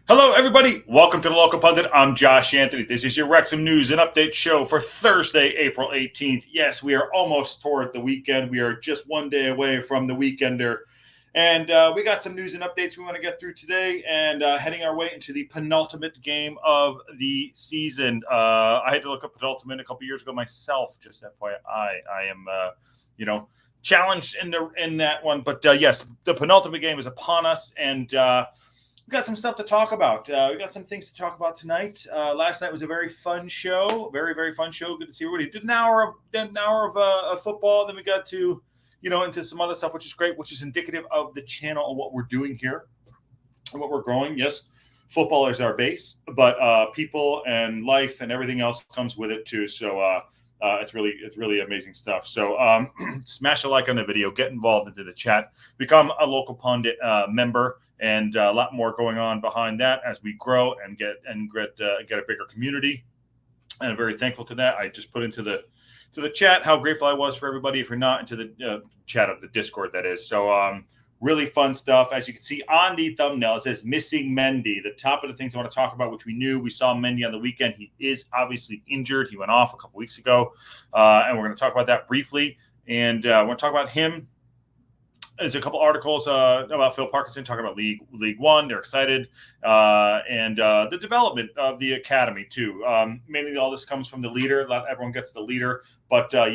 Hello, everybody. Welcome to the Local Pundit. I'm Josh Anthony. This is your Wrexham News and Update show for Thursday, April 18th. Yes, we are almost toward the weekend. We are just one day away from the weekender. And we got some news and updates we want to get through today and heading our way into the penultimate game of the season. I had to look up penultimate a couple years ago myself, just FYI. I am, challenged in that one. But yes, the penultimate game is upon us. And we got some stuff to talk about. We got some things to talk about tonight. Last night was a very fun show, very, very fun show. Good to see everybody. Did an hour of football. Then we got to, into some other stuff, which is great, which is indicative of the channel and what we're doing here and what we're growing. Yes, football is our base, but people and life and everything else comes with it too. So it's really amazing stuff. So smash a like on the video, get involved into the chat, become a Local Pundit member. And a lot more going on behind that as we grow and get a bigger community. And I'm very thankful to that. I just put into the chat how grateful I was for everybody. If you're not into the chat of the Discord, that is. So really fun stuff. As you can see on the thumbnail, it says missing Mendy. The top of the things I want to talk about, which we knew, we saw Mendy on the weekend. He is obviously injured. He went off a couple weeks ago, and we're going to talk about that briefly. And I want to talk about him. There's a couple articles about Phil Parkinson talking about League One. They're excited, and the development of the academy too. Mainly, all this comes from the leader. Everyone gets the leader, but we're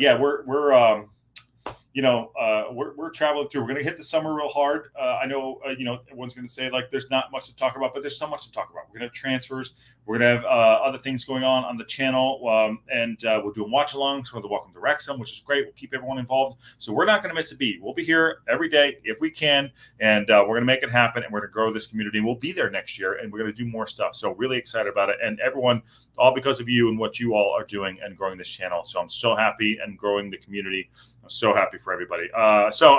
traveling through. We're going to hit the summer real hard. I know, everyone's going to say like there's not much to talk about, but there's so much to talk about. We're going to have transfers. We're going to have other things going on the channel, and we're doing watch-alongs for the Welcome to Wrexham, which is great. We'll keep everyone involved. So we're not going to miss a beat. We'll be here every day if we can, and we're going to make it happen, and we're going to grow this community. We'll be there next year, and we're going to do more stuff. So really excited about it, and everyone, all because of you and what you all are doing and growing this channel. So I'm so happy and growing the community. I'm so happy for everybody. So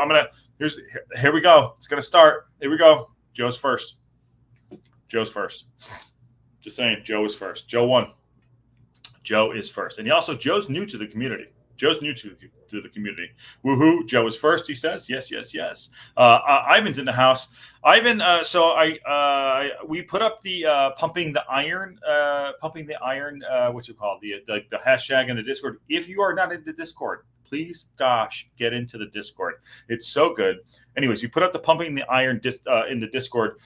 here we go. It's going to start. Here we go. Joe's first. Just saying, Joe is first. Joe won. Joe is first. And Joe's new to the community. Joe's new to the community. Woohoo. Joe is first, he says. Yes. Ivan's in the house. Ivan, we put up the pumping the iron, what's it called? The hashtag in the Discord. If you are not in the Discord, please, gosh, get into the Discord. It's so good. Anyways, you put up the pumping the iron in the Discord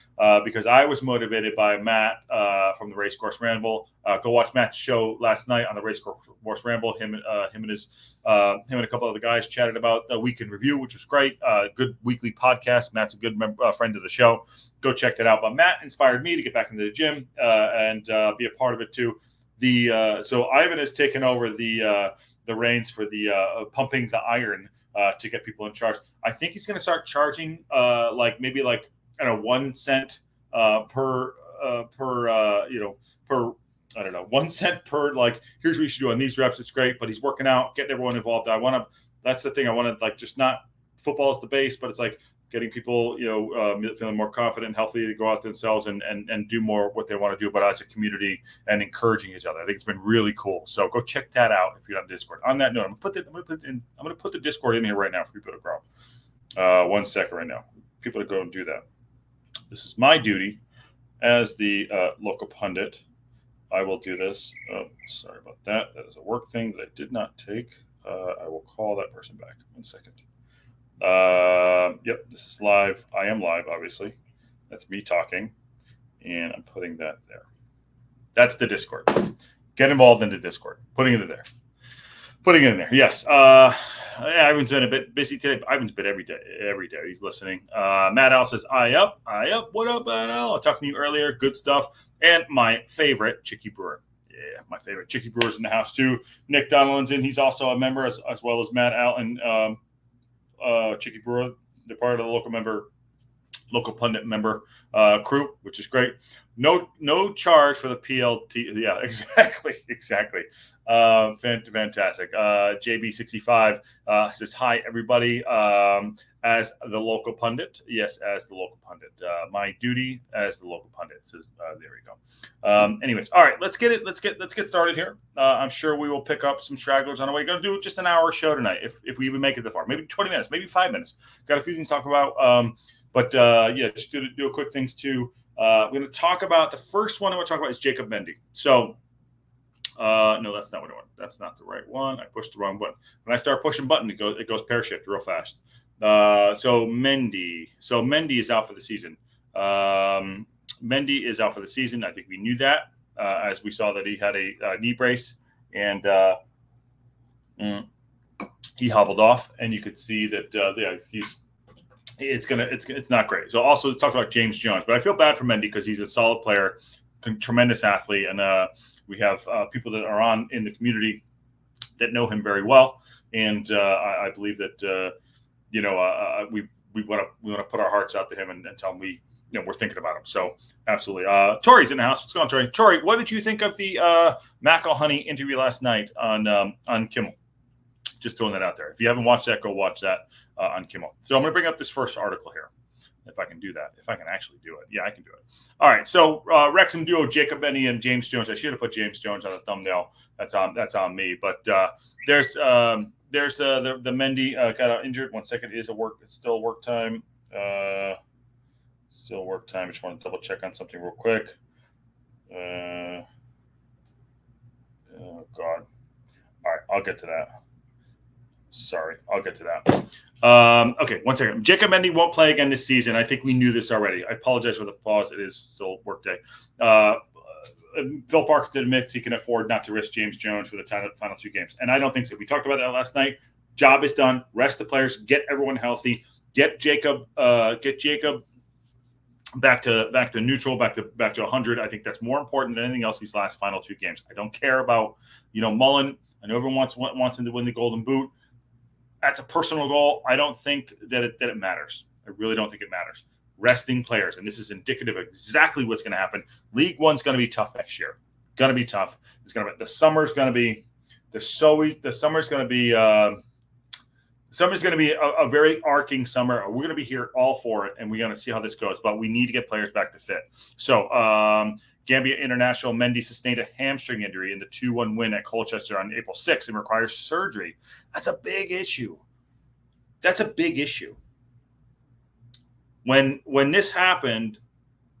because I was motivated by Matt from the Racecourse Ramble. Go watch Matt's show last night on the Racecourse Ramble. Him and a couple other guys chatted about the week in review, which was great. Good weekly podcast. Matt's a good friend of the show. Go check that out. But Matt inspired me to get back into the gym and be a part of it too. So Ivan has taken over the reins for the pumping the iron to get people in charge. I think he's going to start charging maybe 1 cent per 1 cent per, like, here's what you should do on these reps. It's great, but he's working out, getting everyone involved. That's the thing. I want to just not football is the base, but it's like getting people, feeling more confident and healthy to go out themselves and do more what they want to do, but as a community and encouraging each other. I think it's been really cool. So go check that out if you're on Discord. On that note, I'm going to put the Discord in here right now for people to grow. 1 second right now. People to go and do that. This is my duty as the Local Pundit. I will do this. Oh, sorry about that. That is a work thing that I did not take. I will call that person back. 1 second. Yep, this is live. I am live, obviously. That's me talking, and I'm putting that there. That's the Discord. Get involved in the Discord. Putting it in there. Yes. Ivan's been a bit busy today. Ivan's been every day. He's listening. Matt Al says, I up. What up, Matt Al? Talking to you earlier. Good stuff. And my favorite, Chicky Brewer. Yeah, my favorite. Chicky Brewer's in the house, too. Nick Donald's in. He's also a member, as well as Matt Al and Chicky Brewer. They're part of the Local Pundit member crew, which is great. No charge for the PLT. Yeah, exactly. Fantastic. JB65 says, hi, everybody. As the Local Pundit. Yes, as the Local Pundit. My duty as the Local Pundit says, there we go. Anyways, all right, let's get started here. I'm sure we will pick up some stragglers on the way. Going to do just an hour show tonight if we even make it that far. Maybe 20 minutes, maybe 5 minutes. Got a few things to talk about. Just do a quick things too. We're going to talk about the first one I want to talk about is Jacob Mendy. So, no, that's not what I want. That's not the right one. I pushed the wrong button. When I start pushing button, it goes pear-shaped real fast. So Mendy is out for the season. Mendy is out for the season. I think we knew that as we saw that he had a knee brace and he hobbled off, and you could see that it's not great. So also let's talk about James Jones, but I feel bad for Mendy because he's a solid player, tremendous athlete, and we have people that are in the community that know him very well, and I believe that we want to put our hearts out to him and tell him we're thinking about him. So absolutely. Tori's in the house. What's going on, Tori? Tori, what did you think of the McElhenney interview last night on Kimmel? Just throwing that out there. If you haven't watched that, go watch that on Kimmel. So I'm going to bring up this first article here. If I can do that. If I can actually do it. Yeah, I can do it. All right. So Wrexham duo Jacob Mendy and James Jones. I should have put James Jones on the thumbnail. That's on me. But there's the Mendy got injured. 1 second. It's still work time. Still work time. I just want to double check on something real quick. Oh God. All right. I'll get to that. Sorry, I'll get to that. Okay, 1 second. Jacob Mendy won't play again this season. I think we knew this already. I apologize for the pause. It is still work day. Phil Parkinson admits he can afford not to risk James Jones for the final 2 games. And I don't think so. We talked about that last night. Job is done. Rest the players. Get everyone healthy. Get Jacob back to neutral, back to 100. I think that's more important than anything else these final 2 games. I don't care about, Mullen. I know everyone wants him to win the Golden Boot. That's a personal goal. I don't think that it matters. I really don't think it matters. Resting players, and this is indicative of exactly what's going to happen. League One's going to be tough next year. Going to be tough. The summer's going to be a very arcing summer. We're going to be here all for it, and we're going to see how this goes. But we need to get players back to fit. So Gambia International Mendy sustained a hamstring injury in the 2-1 win at Colchester on April 6th and requires surgery. That's a big issue. When this happened,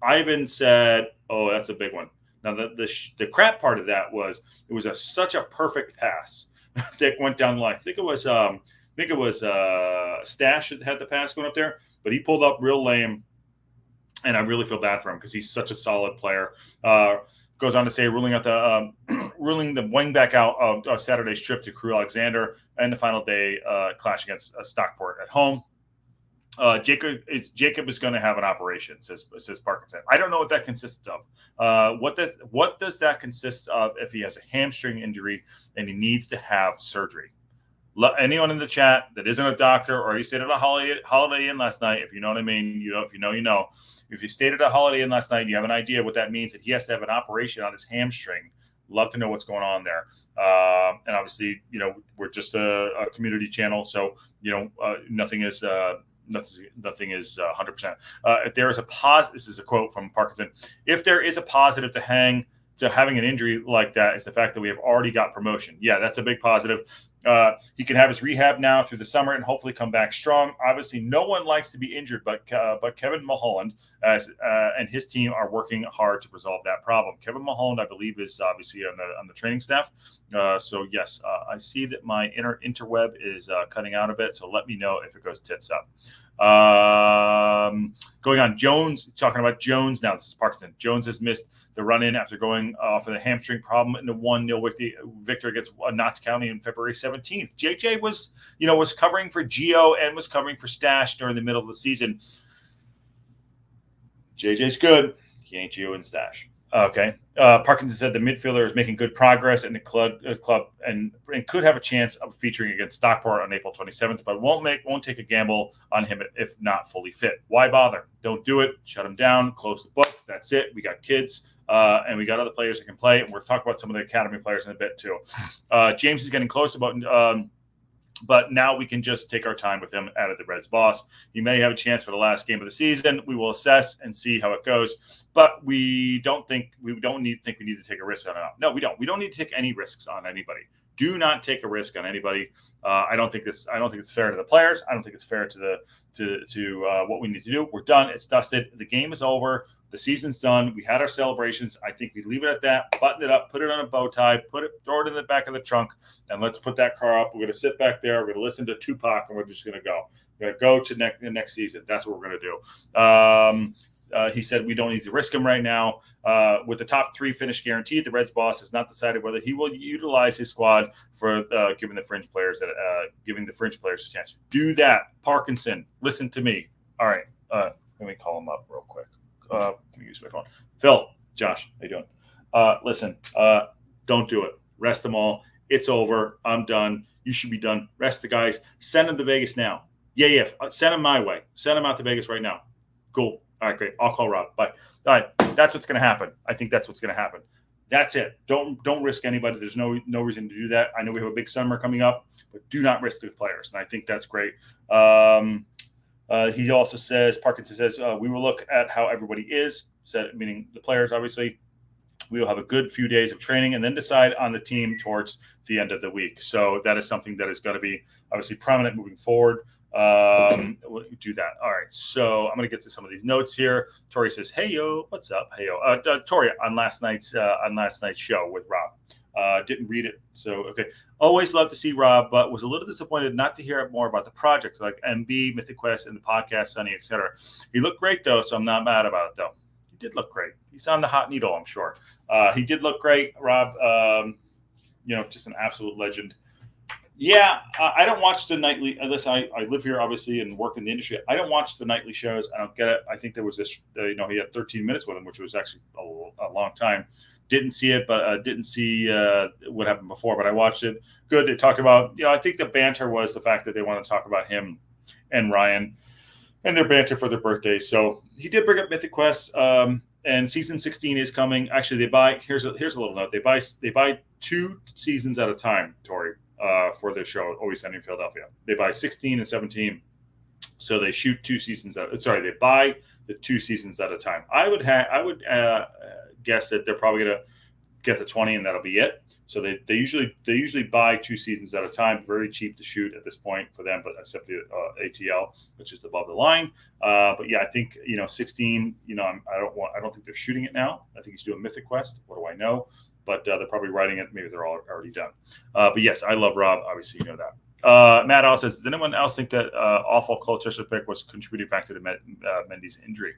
Ivan said, "Oh, that's a big one." Now the crap part of that was it was such a perfect pass that went down the line. I think it was Stash that had the pass going up there, but he pulled up real lame. And I really feel bad for him because he's such a solid player. Goes on to say ruling the wingback out of Saturday's trip to Crewe Alexander and the final day clash against Stockport at home. Jacob is going to have an operation, says Parkinson. I don't know what that consists of. What does that consist of if he has a hamstring injury and he needs to have surgery? Anyone in the chat that isn't a doctor or you stayed at a Holiday Inn last night, if you know what I mean, if you know, you know. If you stayed at a Holiday Inn last night and you have an idea what that means, that he has to have an operation on his hamstring, love to know what's going on there. And obviously, we're just a community channel, so nothing is 100%. If there is a this is a quote from Parkinson. If there is a positive to having an injury like that, is the fact that we have already got promotion. Yeah, that's a big positive. He can have his rehab now through the summer and hopefully come back strong. Obviously, no one likes to be injured, but Kevin Mulholland and his team are working hard to resolve that problem. Kevin Mulholland, I believe, is obviously on the training staff. So yes, I see that my interweb is cutting out a bit. So let me know if it goes tits up. Going on, Jones, talking about Jones now. This is Parkinson. Jones has missed the run-in after going off of the hamstring problem in the 1-0 victory against Notts County on February 17th. JJ was covering for Gio and was covering for Stash during the middle of the season. JJ's good. He ain't Gio and Stash. Okay. Parkinson said the midfielder is making good progress in the club and could have a chance of featuring against Stockport on April 27th, but won't take a gamble on him if not fully fit. Why bother? Don't do it. Shut him down. Close the book. That's it. We got kids. And we got other players that can play. And we're talking about some of the academy players in a bit too. James is getting close but now we can just take our time with him, added the Reds boss. He may have a chance for the last game of the season. We will assess and see how it goes. But we don't need to take a risk on it. No, we don't. We don't need to take any risks on anybody. Do not take a risk on anybody. I don't think it's fair to the players. I don't think it's fair to what we need to do. We're done. It's dusted. The game is over. The season's done. We had our celebrations. I think we leave it at that, button it up, put it on a bow tie, throw it in the back of the trunk, and let's put that car up. We're going to sit back there. We're going to listen to Tupac, and we're just going to go. We're going to go to the next season. That's what we're going to do. He said we don't need to risk him right now. With the top 3 finish guaranteed, the Reds boss has not decided whether he will utilize his squad for giving the fringe players a chance. Do that, Parkinson. Listen to me. All right, let me call him up real quick. Let me use my phone. Phil, Josh, how you doing? Listen, don't do it. Rest them all. It's over. I'm done. You should be done. Rest the guys. Send them to Vegas now. Yeah. Send them my way. Send them out to Vegas right now. Cool. All right, great. I'll call Rob. Bye. All right, that's what's going to happen. I think that's what's going to happen. That's it. Don't risk anybody. There's no reason to do that. I know we have a big summer coming up, but do not risk the players, and I think that's great. He also says, Parkinson says, we will look at how everybody is, meaning the players, obviously. We will have a good few days of training and then decide on the team towards the end of the week. So that is something that is going to be obviously prominent moving forward. We'll do that. All right. So I'm going to get to some of these notes here. Tori says, "Hey yo, what's up? Hey yo." Tori on last night's show with Rob. Didn't read it. So, okay. Always love to see Rob, but was a little disappointed not to hear more about the projects like MB, Mythic Quest, and the podcast, Sunny, etc. He looked great though, so I'm not mad about it though. He did look great. He's on the hot needle, I'm sure. He did look great, Rob. Just an absolute legend. Yeah, I don't watch the nightly, unless I live here, obviously, and work in the industry. I don't watch the nightly shows. I don't get it. I think there was this, he had 13 minutes with him, which was actually a long time. Didn't see it, but didn't see what happened before, but I watched it. Good. They talked about, I think the banter was the fact that they want to talk about him and Ryan and their banter for their birthdays. So he did bring up Mythic Quest, and season 16 is coming. Actually, here's a little note. They buy 2 seasons at a time, Tori. For their show, Always Sunny in Philadelphia. They buy 16 and 17, so they shoot 2 seasons. They buy the 2 seasons at a time. I would guess that they're probably going to get the 20, and that'll be it. So they usually buy 2 seasons at a time. Very cheap to shoot at this point for them, but except the ATL, which is above the line. But yeah, I think 16. I don't think they're shooting it now. I think he's doing Mythic Quest. What do I know? But they're probably writing it. Maybe they're all already done. But yes, I love Rob. Obviously, you know that. Matt also says, did anyone else think that awful Colchester pick was a contributing factor to Mendy's injury?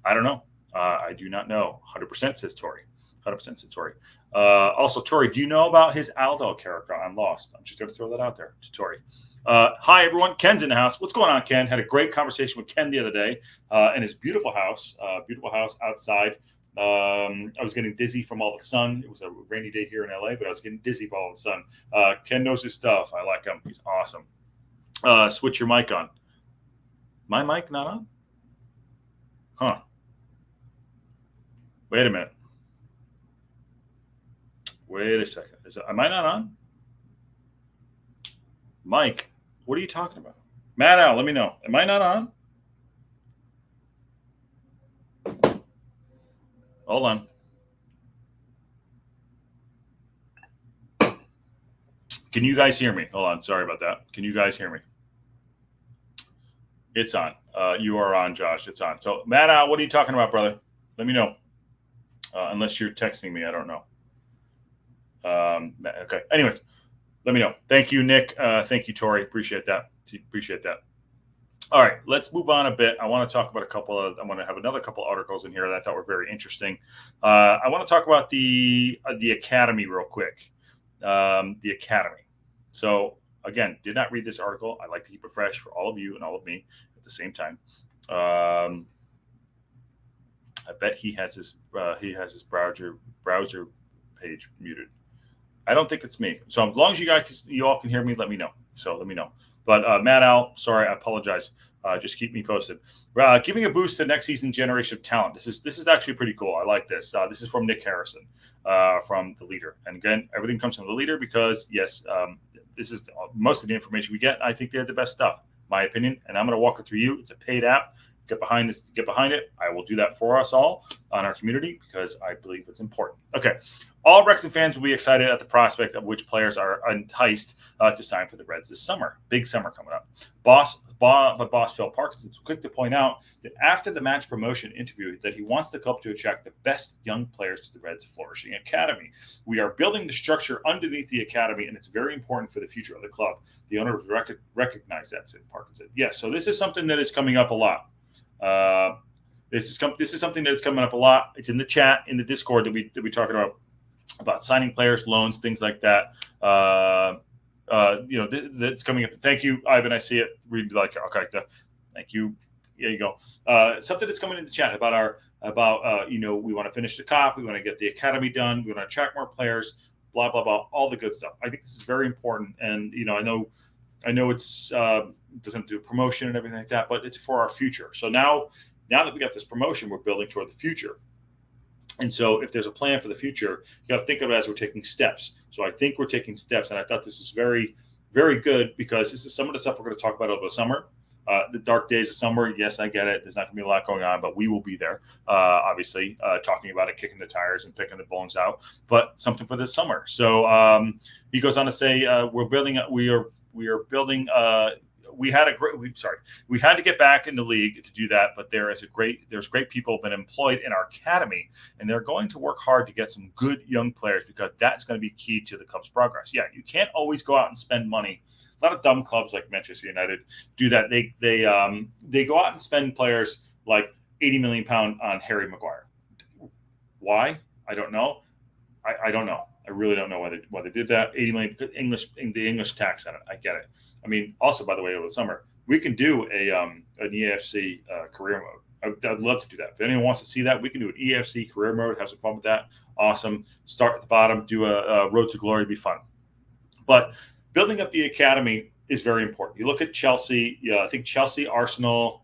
I don't know. I do not know. 100% says Tori. 100% says Tori. Also, Tori, do you know about his Aldo character on Lost? I'm just going to throw that out there to Tori. Hi, everyone. Ken's in the house. What's going on, Ken? Had a great conversation with Ken the other day in his beautiful house outside. I was getting dizzy from all the sun. It was a rainy day here in LA, but I was getting dizzy from all the sun. Ken knows his stuff. I like him. He's awesome. Switch your mic on. My mic not on? Huh. Wait a minute. Wait a second. Am I not on? Mike, what are you talking about? Matt Al, let me know. Am I not on? Hold on. Can you guys hear me? Hold on. Sorry about that. Can you guys hear me? It's on. You are on, Josh. It's on. So, Matt, what are you talking about, brother? Let me know. Unless you're texting me, I don't know. Okay. Anyways, let me know. Thank you, Nick. Thank you, Tori. Appreciate that. All right, let's move on a bit. I want to talk about I'm going to have another couple articles in here that I thought were very interesting. I want to talk about the Academy real quick. The Academy. So again, did not read this article. I like to keep it fresh for all of you and all of me at the same time. I bet he has his browser page muted. I don't think it's me. So as long as you all can hear me, let me know. So let me know. But Matt Al, sorry, I apologize. Just keep me posted. Giving a boost to next season's generation of talent. This is actually pretty cool. I like this. This is from Nick Harrison from The Leader. And again, everything comes from The Leader because, yes, this is most of the information we get. I think they have the best stuff, my opinion. And I'm going to walk it through you. It's a paid app. Get behind it. I will do that for us all. on our community because I believe it's important. Okay. All Wrexham fans will be excited at the prospect of which players are enticed to sign for the Reds this summer. Big summer coming up. Boss Phil Parkinson is quick to point out that after the match promotion interview that he wants the club to attract the best young players to the Reds' flourishing academy. We are building the structure underneath the academy, and it's very important for the future of the club. The owners recognize that, said Parkinson. Yes, so this is something that is coming up a lot. This is something that's coming up a lot. It's in the chat, in the Discord that we talking about signing players, loans, things like that. That's coming up. Thank you, Ivan. I see it. Really like it. Okay, thank you. There you go. Something that's coming in the chat about we want to finish the COP, we want to get the academy done, we want to attract more players, blah blah blah, all the good stuff. I think this is very important, and I know it's doesn't do promotion and everything like that, but it's for our future. So now that we got this promotion, we're building toward the future. And so if there's a plan for the future, you got to think of it as we're taking steps. So I think we're taking steps. And I thought this is very, very good because this is some of the stuff we're going to talk about over the summer. The dark days of summer, yes, I get it. There's not going to be a lot going on, but we will be there, obviously, talking about it, kicking the tires and picking the bones out, but something for this summer. So he goes on to say, we had to get back in the league to do that, but there's great people have been employed in our academy, and they're going to work hard to get some good young players because that's going to be key to the club's progress. Yeah, you can't always go out and spend money. A lot of dumb clubs like Manchester United do that. They go out and spend players like £80 million on Harry Maguire. Why? I don't know. I don't know. I really don't know why they did that. 80 million the English tax on it. I get it. I mean, also, by the way, over the summer, we can do an EFC career mode. I'd love to do that. If anyone wants to see that, we can do an EFC career mode, have some fun with that. Awesome. Start at the bottom, do a road to glory, be fun. But building up the academy is very important. You look at Chelsea. Yeah, I think Chelsea, Arsenal,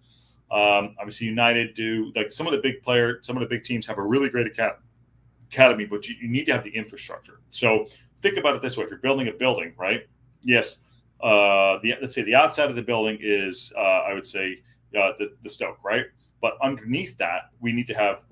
obviously United do. Like some of the big teams have a really great academy, but you need to have the infrastructure. So think about it this way: if you're building a building, right? Yes. Let's say the outside of the building is, I would say, the Stoke, right? But underneath that, we need to have,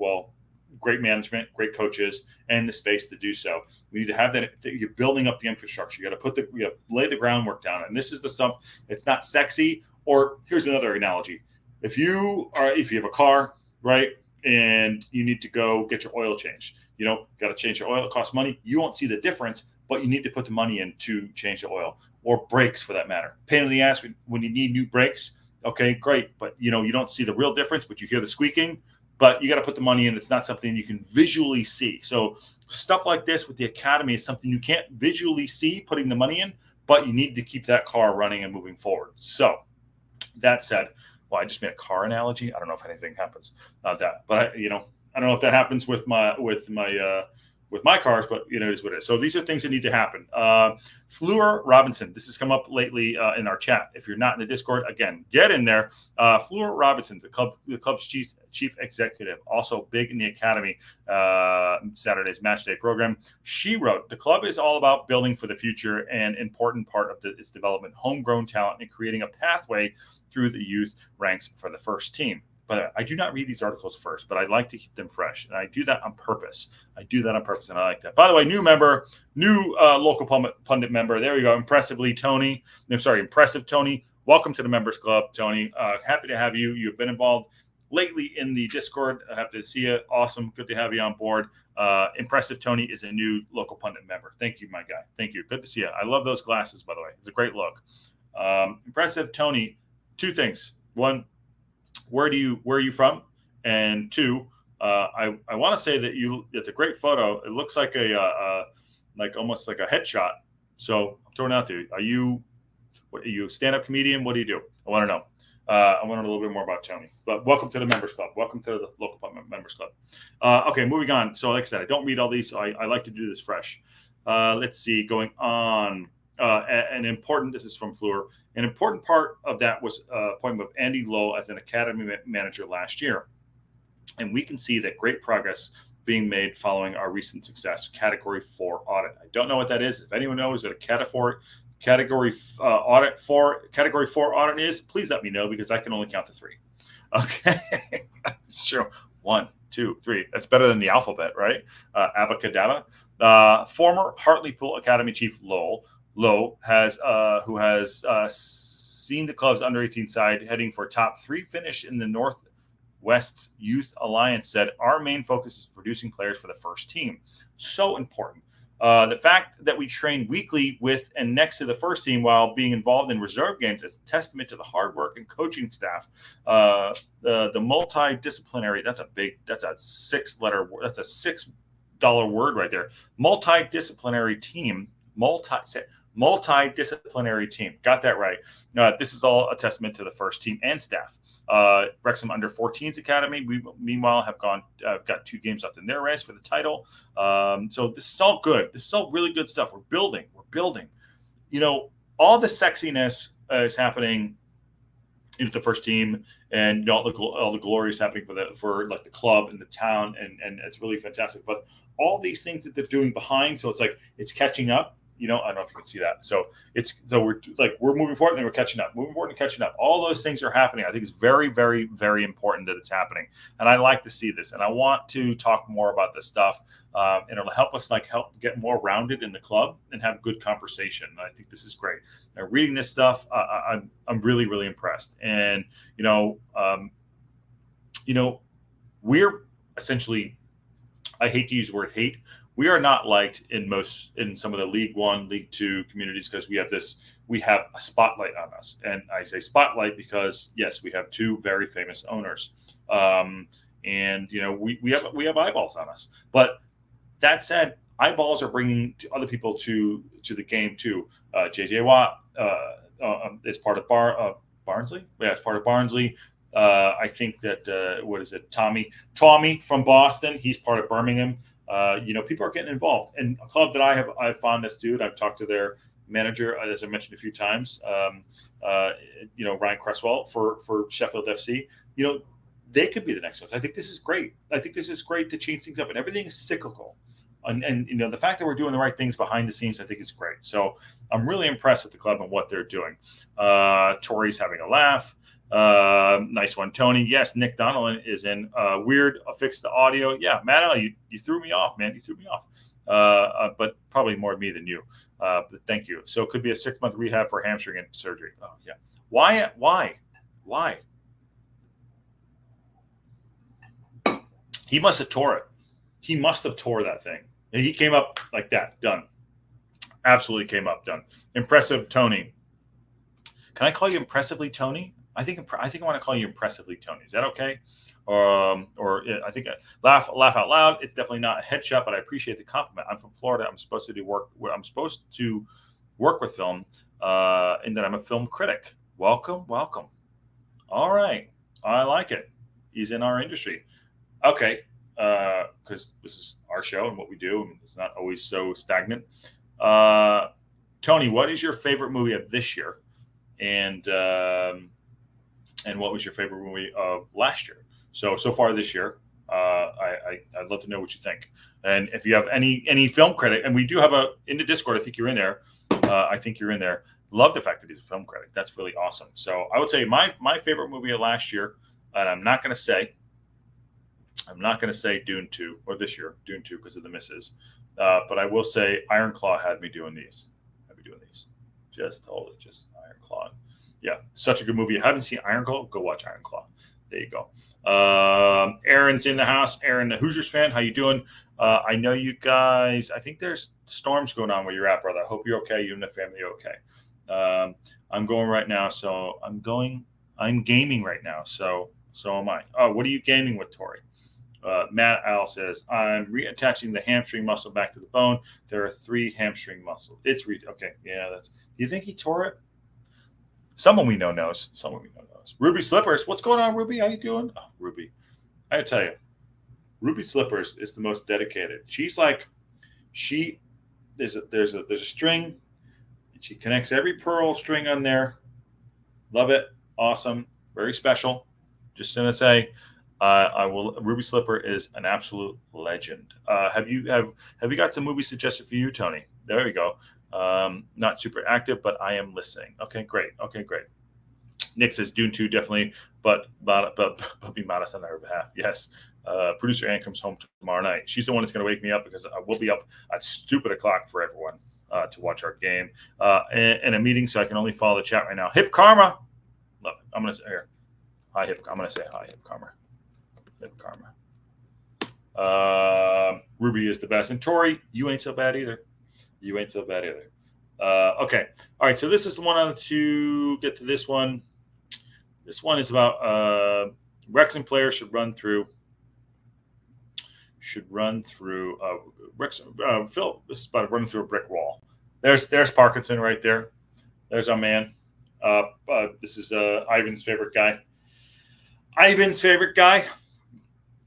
great management, great coaches, and the space to do so. We need to have that. You're building up the infrastructure. You got to lay the groundwork down. And this is the stuff. It's not sexy. Or here's another analogy: if you have a car, right, and you need to go get your oil changed, got to change your oil. It costs money. You won't see the difference, but you need to put the money in to change the oil. Or brakes for that matter. Pain in the ass when you need new brakes. Okay, great. But you don't see the real difference, but you hear the squeaking, but you got to put the money in. It's not something you can visually see. So stuff like this with the academy is something you can't visually see putting the money in, but you need to keep that car running and moving forward. So that said, I just made a car analogy. I don't know if anything happens about that, but I don't know if that happens with my cars, but it is what it is. So these are things that need to happen. Fleur Robinson, this has come up lately in our chat. If you're not in the Discord, again, get in there. Fleur Robinson, the club's chief executive, also big in the academy, Saturday's match day program. She wrote, the club is all about building for the future, and important part of its development, homegrown talent, and creating a pathway through the youth ranks for the first team. But I do not read these articles first, but I like to keep them fresh. And I do that on purpose. And I like that. By the way, new local pundit member. There you go. Impressive Tony. Welcome to the Members Club, Tony. Happy to have you. You've been involved lately in the Discord. Happy to see you. Awesome. Good to have you on board. Impressive Tony is a new local pundit member. Thank you, my guy. Thank you. Good to see you. I love those glasses, by the way. It's a great look. Impressive Tony. Two things. One, where are you from? And two, I want to say that it's a great photo. It looks like almost like a headshot. So I'm throwing it out there. Are you a stand-up comedian? What do you do? I want to know. I want to know a little bit more about Tony. But welcome to the Members Club. Welcome to the local Members Club. Okay, moving on. So like I said, I don't read all these, so I like to do this fresh. Let's see, going on. This is from Fleur. An important part of that was appointment of Andy Lowe as an academy manager last year. And we can see that great progress being made following our recent success, Category 4 audit. I don't know what that is. If anyone knows what a Category 4 audit is, please let me know because I can only count to 3. Okay. Sure. 1, 2, 3. That's better than the alphabet, right? Abacadabra. Former Hartlepool Academy chief Lowe has who has seen the club's under 18 side heading for top 3 finish in the Northwest's Youth Alliance, said our main focus is producing players for the first team. So important. The fact that we train weekly with and next to the first team while being involved in reserve games is a testament to the hard work and coaching staff. The multidisciplinary, that's a $6 word right there. Multidisciplinary team, multidisciplinary team. Got that right. This is all a testament to the first team and staff. Wrexham under 14s Academy, we meanwhile have got 2 games left in their race for the title. So this is all good. This is all really good stuff. We're building. All the sexiness is happening into the first team, and all the glory is happening for the club and the town, and it's really fantastic. But all these things that they're doing behind, so it's catching up. I don't know if you can see that. So we're moving forward and we're catching up, moving forward and catching up. All those things are happening. I think it's very, very, very important that it's happening. And I like to see this. And I want to talk more about this stuff. And it'll help us help get more rounded in the club and have good conversation. And I think this is great. Now, reading this stuff, I'm really, really impressed. And, we're essentially, I hate to use the word hate. We are not liked in some of the League One, League Two communities because we have a spotlight on us. And I say spotlight because yes, we have 2 very famous owners. And we have eyeballs on us. But that said, eyeballs are bringing other people to the game too. JJ Watt is part of Barnsley. Yeah, it's part of Barnsley. I think that what is it? Tommy from Boston. He's part of Birmingham. People are getting involved. And a club that I've found this dude. I've talked to their manager, as I mentioned a few times. Ryan Cresswell for Sheffield FC. They could be the next ones. I think this is great. I think this is great to change things up, and everything is cyclical. And the fact that we're doing the right things behind the scenes, I think is great. So I'm really impressed with the club and what they're doing. Tori's having a laugh. Nice one, Tony. Yes, Nick Donnellan is in. Weird, fix the audio. Yeah, Matt, you threw me off, man. You threw me off. But probably more me than you. But thank you. So it could be a 6-month rehab for hamstring and surgery. Oh yeah. Why? He must have tore it. He must have tore that thing. And he came up like that. Done. Absolutely came up. Done. Impressive, Tony. Can I call you impressively, Tony? I think I want to call you impressively, Tony. Is that okay? Or I think laugh out loud. It's definitely not a headshot, but I appreciate the compliment. I'm from Florida. I'm supposed to work with film, and then I'm a film critic. Welcome. All right, I like it. He's in our industry. Okay, because this is our show and what we do, and it's not always so stagnant. Tony, what is your favorite movie of this year? And what was your favorite movie of last year? So far this year, I'd love to know what you think. And if you have any film critic, and we do have in the Discord, I think you're in there. Love the fact that he's a film critic. That's really awesome. So I would say my favorite movie of last year, and I'm not going to say Dune 2 or this year, Dune 2 because of the misses. But I will say Iron Claw had me doing these. Just Iron Claw. Yeah, such a good movie. If you haven't seen Iron Claw, go watch Iron Claw. There you go. Aaron's in the house. Aaron, the Hoosiers fan. How you doing? I know you guys. I think there's storms going on where you're at, brother. I hope you're okay. You and the family are okay. I'm going right now. So I'm gaming right now. So am I. Oh, what are you gaming with, Tori? Matt Al says, I'm reattaching the hamstring muscle back to the bone. There are 3 hamstring muscles. Okay. Yeah. Do you think he tore it? Someone we know knows. Ruby Slippers. What's going on, Ruby? How you doing? Oh, Ruby. I gotta tell you, Ruby Slippers is the most dedicated. She's like, there's a string, and she connects every pearl string on there. Love it. Awesome. Very special. Just gonna say, Ruby Slipper is an absolute legend. Have you got some movies suggested for you, Tony? There we go. Not super active, but I am listening. Okay, great. Nick says Dune 2 definitely, but be modest on our behalf. Yes. Producer Ann comes home tomorrow night. She's the one that's going to wake me up because I will be up at stupid o'clock for everyone to watch our game in a meeting, so I can only follow the chat right now. Hip Karma. Love it. I'm going to say here. Hi, Hip. I'm going to say hi, Hip Karma. Hip Karma. Ruby is the best. And Tori, you ain't so bad either. Okay. All right. So this is the one to get to this one. This one is about Wrexham players should run through Wrexham. Phil, this is about running through a brick wall. There's Parkinson right there. There's our man. This is Ivan's favorite guy.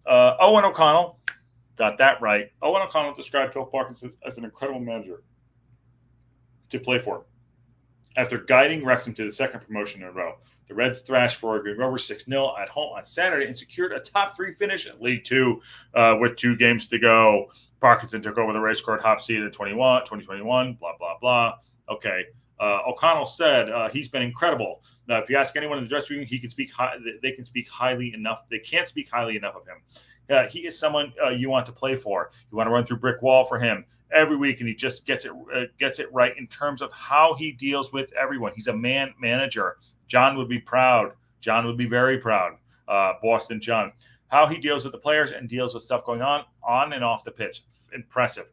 Owen O'Connell got that right. Owen O'Connell described Phil Parkinson as an incredible manager to play for after guiding Wrexham to the second promotion in a row. The Reds thrashed for Green Rovers 6-0 at home on Saturday and secured a top 3 finish at League 2 with 2 games to go. Parkinson took over the race court hop seat in 2021, blah, blah, blah. Okay. O'Connell said he's been incredible. Now, if you ask anyone in the dressing room, they can speak highly enough. They can't speak highly enough of him. He is someone you want to play for. You want to run through brick wall for him every week, and he just gets it right in terms of how he deals with everyone. He's a manager. John would be proud. John would be very proud. Boston John. How he deals with the players and deals with stuff going on and off the pitch. Impressive.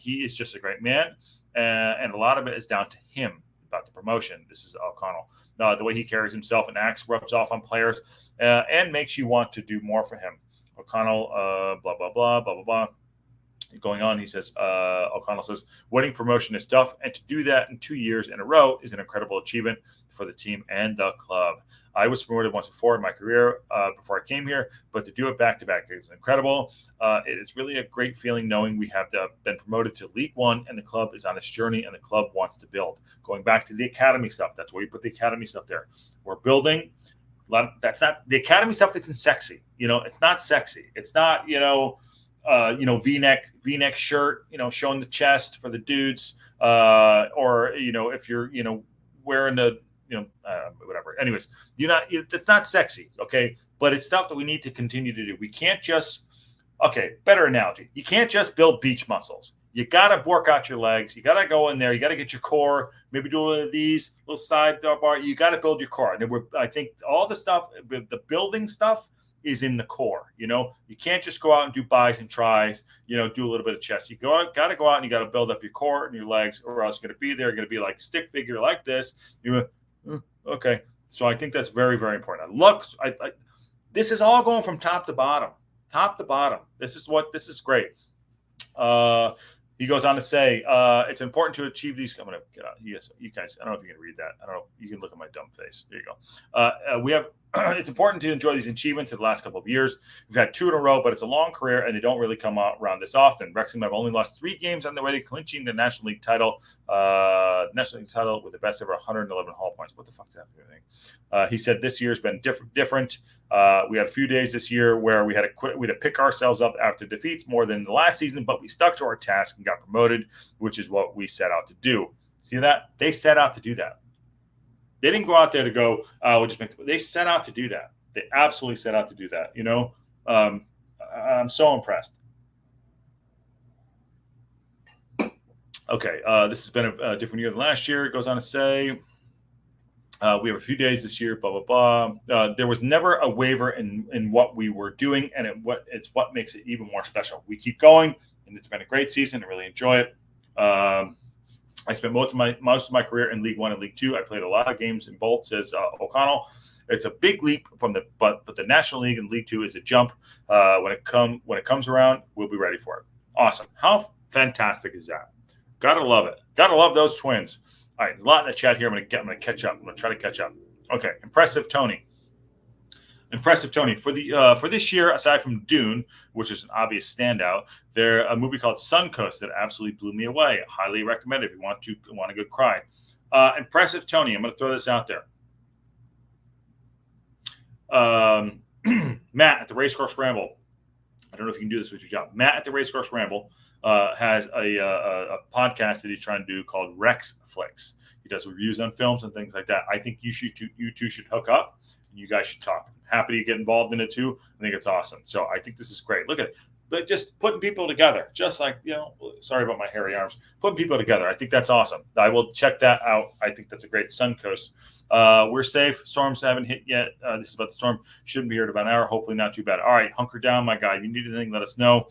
He is just a great man, and a lot of it is down to him about the promotion. This is O'Connell. The way he carries himself and acts rubs off on players and makes you want to do more for him. O'Connell, blah, blah, blah, blah, blah, blah. Going on, he says, O'Connell says, winning promotion is tough, and to do that in 2 years in a row is an incredible achievement for the team and the club. I was promoted once before in my career before I came here, but to do it back-to-back is incredible. It is really a great feeling knowing we have been promoted to League One, and the club is on its journey, and the club wants to build. Going back to the academy stuff, that's where you put the academy stuff there. We're building. That's not the academy stuff. Isn't sexy. It's not sexy. It's not, V-neck shirt, showing the chest for the dudes, or if you're, wearing the, whatever. Anyways, it's not sexy, okay? But it's stuff that we need to continue to do. We can't just, better analogy. You can't just build beach muscles. You got to work out your legs. You got to go in there. You got to get your core, maybe do one of these little side bar. You got to build your core. And I think all the stuff, the building stuff, is in the core. You can't just go out and do buys and tries, do a little bit of chest. You got to go out and you got to build up your core and your legs, or else you're going to be there. You're going to be like stick figure like this. Okay. So I think that's very, very important. This is all going from top to bottom. This is great. He goes on to say, it's important to achieve these. I'm going to get out. Yes, you guys, I don't know if you can read that. I don't know. You can look at my dumb face. There you go. It's important to enjoy these achievements in the last couple of years. We've had 2 in a row, but it's a long career, and they don't really come out around this often. Wrexham have only lost 3 games on their way to clinching the National League title. With the best ever 111 Hall points. What the fuck's happening? He said this year's been different. We had a few days this year where we had to quit. We had to pick ourselves up after defeats more than the last season, but we stuck to our task and got promoted, which is what we set out to do. See that? They set out to do that. They didn't go out there to go, we'll just make they set out to do that. They absolutely set out to do that. I'm so impressed. Okay, this has been a different year than last year. It goes on to say, we have a few days this year, blah, blah, blah. There was never a waiver in what we were doing, and it's what makes it even more special. We keep going, and it's been a great season. I really enjoy it. I spent most of my career in League One and League Two. I played a lot of games in both, says O'Connell. It's a big leap but the National League and League Two is a jump. When it comes around, we'll be ready for it. Awesome. How fantastic is that? Gotta love it. Gotta love those twins. All right, a lot in the chat here. I'm gonna catch up. I'm gonna try to catch up. Okay, impressive, Tony. For this year, aside from Dune, which is an obvious standout, there's a movie called Suncoast that absolutely blew me away. Highly recommend it if you want a good cry. Impressive, Tony. I'm going to throw this out there. Matt at the Racecourse Ramble. I don't know if you can do this with your job. Matt at the Racecourse Ramble has a podcast that he's trying to do called Rex Flicks. He does reviews on films and things like that. I think you two should hook up. And you guys should talk. I'm happy to get involved in it too. I think it's awesome. So I think this is great. Look at it. But just putting people together, just like, sorry about my hairy arms, putting people together. I think that's awesome. I will check that out. I think that's a great Suncoast. We're safe. Storms haven't hit yet. This is about the storm. Shouldn't be here in about an hour. Hopefully not too bad. All right, hunker down, my guy. If you need anything, let us know.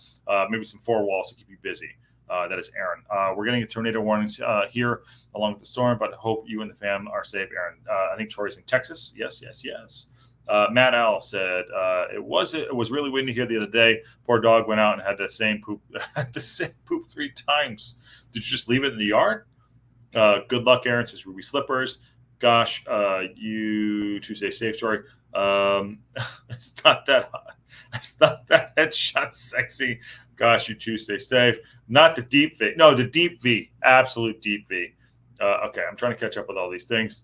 Maybe some 4 walls to keep you busy. That is Aaron. We're getting a tornado warnings here along with the storm, but hope you and the fam are safe, Aaron. I think Troy's in Texas. Yes. Matt Al said it was really windy here the other day. Poor dog went out and had the same poop 3 times. Did you just leave it in the yard? Good luck, Aaron, says Ruby Slippers. Gosh, you two stay safe, Troy. It's not that hot. It's not that headshot sexy. Gosh, you two stay safe. Not the deep V. No, the deep V. Absolute deep V. Okay, I'm trying to catch up with all these things.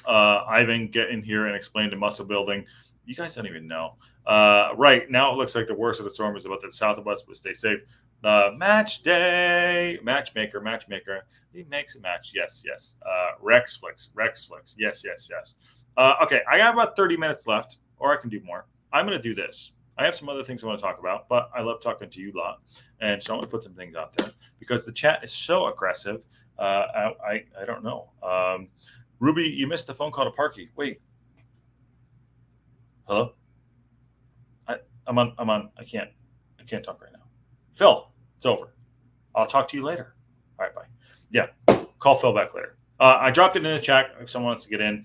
Ivan, get in here and explain the muscle building. You guys don't even know. Right now, it looks like the worst of the storm is about the south of us, but stay safe. Match day. Matchmaker. He makes a match. Yes. Rex Flicks. Yes. Okay, I got about 30 minutes left, or I can do more. I'm going to do this. I have some other things I want to talk about, but I love talking to you lot. And so I'm going to put some things out there because the chat is so aggressive. I don't know. Ruby, you missed the phone call to Parky. Wait. Hello? I'm on. I can't talk right now. Phil, it's over. I'll talk to you later. All right, bye. Yeah, call Phil back later. I dropped it in the chat if someone wants to get in.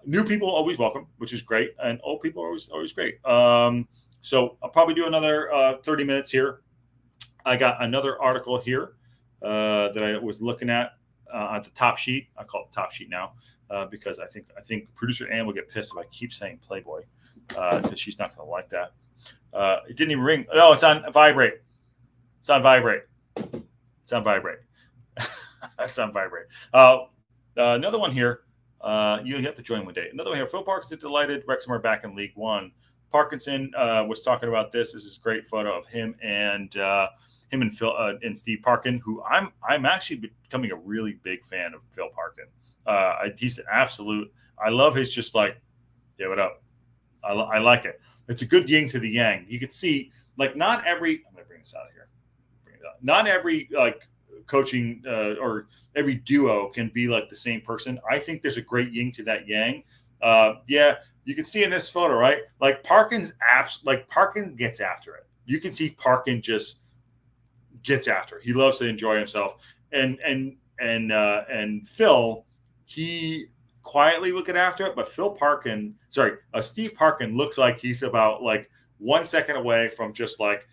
New people always welcome, which is great, and old people are always great. So I'll probably do another 30 minutes here. I got another article here that I was looking at the top sheet. I call it top sheet now because I think producer Ann will get pissed if I keep saying Playboy because she's not going to like that. It didn't even ring. No, it's on vibrate. It's on vibrate. Another one here. You have to join one day. Another one here. Phil Parkinson delighted. Wrexham are back in League One. Parkinson was talking about this. This is a great photo of him and Phil and Steve Parkin, who I'm actually becoming a really big fan of Phil Parkin. He's an absolute. I love his just like, give it up. I like it. It's a good yin to the yang. You can see like not every. I'm gonna bring this out of here. Not every like coaching or every duo can be like the same person. I think there's a great yin to that yang. Yeah, you can see in this photo, right? Like Parkin gets after it. You can see Parkin just gets after it. He loves to enjoy himself. And Phil, he quietly will get after it, but Steve Parkin looks like he's about like 1 second away from just like,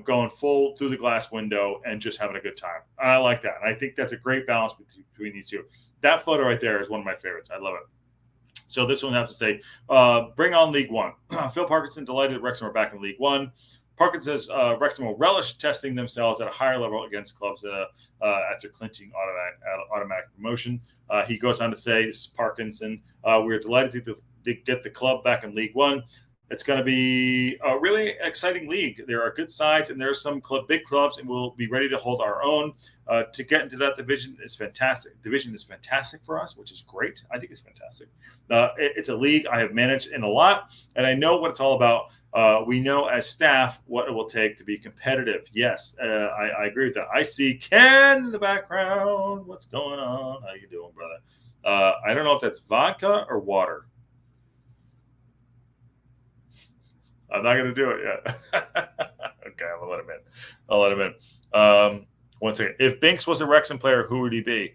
going full through the glass window and just having a good time. And I like that. And I think that's a great balance between these two. That photo right there is one of my favorites. I love it. So this one I have to say, bring on League One. Phil Parkinson delighted Wrexham are back in League One. Parkinson says Wrexham will relish testing themselves at a higher level against clubs after clinching automatic promotion. He goes on to say, this is Parkinson, we are delighted to get the club back in League One. It's going to be a really exciting league. There are good sides, and there are some big clubs, and we'll be ready to hold our own. To get into that division is fantastic. Division is fantastic for us, which is great. I think it's fantastic. It's a league I have managed in a lot, and I know what it's all about. We know as staff what it will take to be competitive. Yes, I agree with that. I see Ken in the background. What's going on? How you doing, brother? I don't know if that's vodka or water. I'm not going to do it yet. Okay, I'll let him in. 1 second. If Binks was a Wrexham player, who would he be?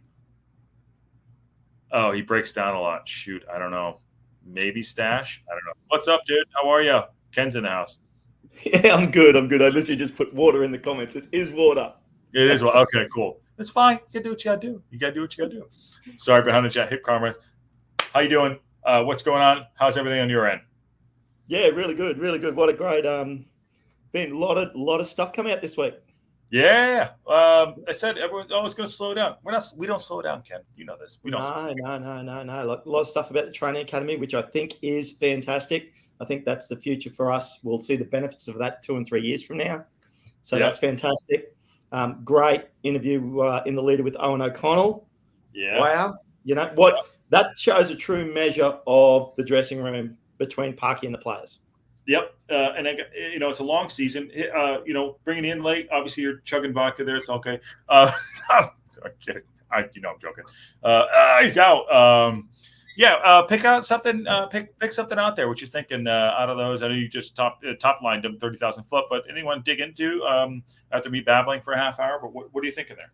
Oh, he breaks down a lot. Shoot, I don't know. Maybe Stash? I don't know. What's up, dude? How are you? Ken's in the house. Yeah, I'm good. I literally just put water in the comments. It is water. It is. Okay, cool. It's fine. You can do what you got to do. You got to do what you got to do. Sorry, behind the chat. Hip Karma. How you doing? What's going on? How's everything on your end? Yeah, really good. What a great been a lot of stuff coming out this week. Yeah. I said everyone's always going to slow down. We don't slow down, Ken. You know this. We don't. No. Like, a lot of stuff about the training academy, which I think is fantastic. I think that's the future for us. We'll see the benefits of that 2 and 3 years from now. So that's fantastic. Great interview in the leader with Owen O'Connell. Yeah. Wow. You know what? That shows a true measure of the dressing room between Parky and the players. Yep. And it's a long season. Bringing in late, obviously you're chugging vodka there. It's okay. I'm kidding. I'm joking. He's out. Pick out something. Pick something out there. What you're thinking out of those? I know you just top lined them 30,000 foot, but anyone dig into after me babbling for a half hour? But what are you thinking there?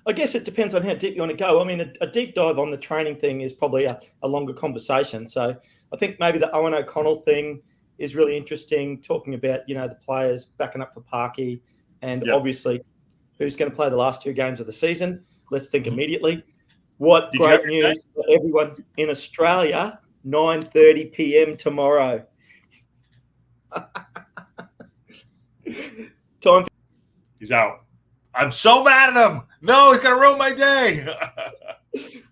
I guess it depends on how deep you want to go. I mean, a deep dive on the training thing is probably a longer conversation. So I think maybe the Owen O'Connell thing is really interesting, talking about, the players backing up for Parky and obviously who's going to play the last 2 games of the season. Let's think immediately. What great news for everyone in Australia, 9:30 p.m. tomorrow. He's out. I'm so mad at him. No, he's going to ruin my day.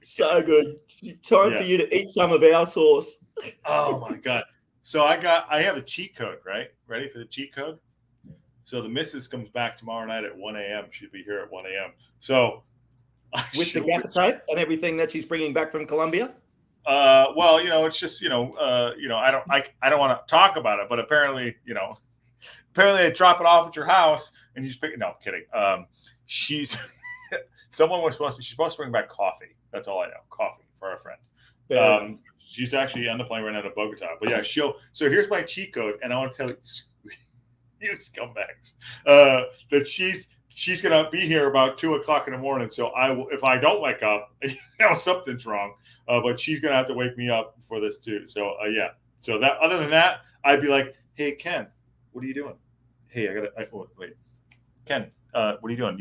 So good. Time for you to eat some of our sauce. Oh, my God. So I have a cheat code, right? Ready for the cheat code? So the missus comes back tomorrow night at 1 a.m. She'll be here at 1 a.m. So with the gaffer tape and everything that she's bringing back from Colombia? It's just, I don't want to talk about it, but apparently I drop it off at your house and you just pick it. No, I'm kidding. She's supposed to bring back coffee. That's all I know. Coffee for our friend. She's actually on the plane right now to Bogota. But yeah, so here's my cheat code, and I want to tell you scumbags, that she's gonna be here about 2:00 in the morning. So I will, if I don't wake up, something's wrong. But she's gonna have to wake me up for this too. So So that, other than that, I'd be like, hey Ken, what are you doing? Hey, wait, Ken, what are you doing?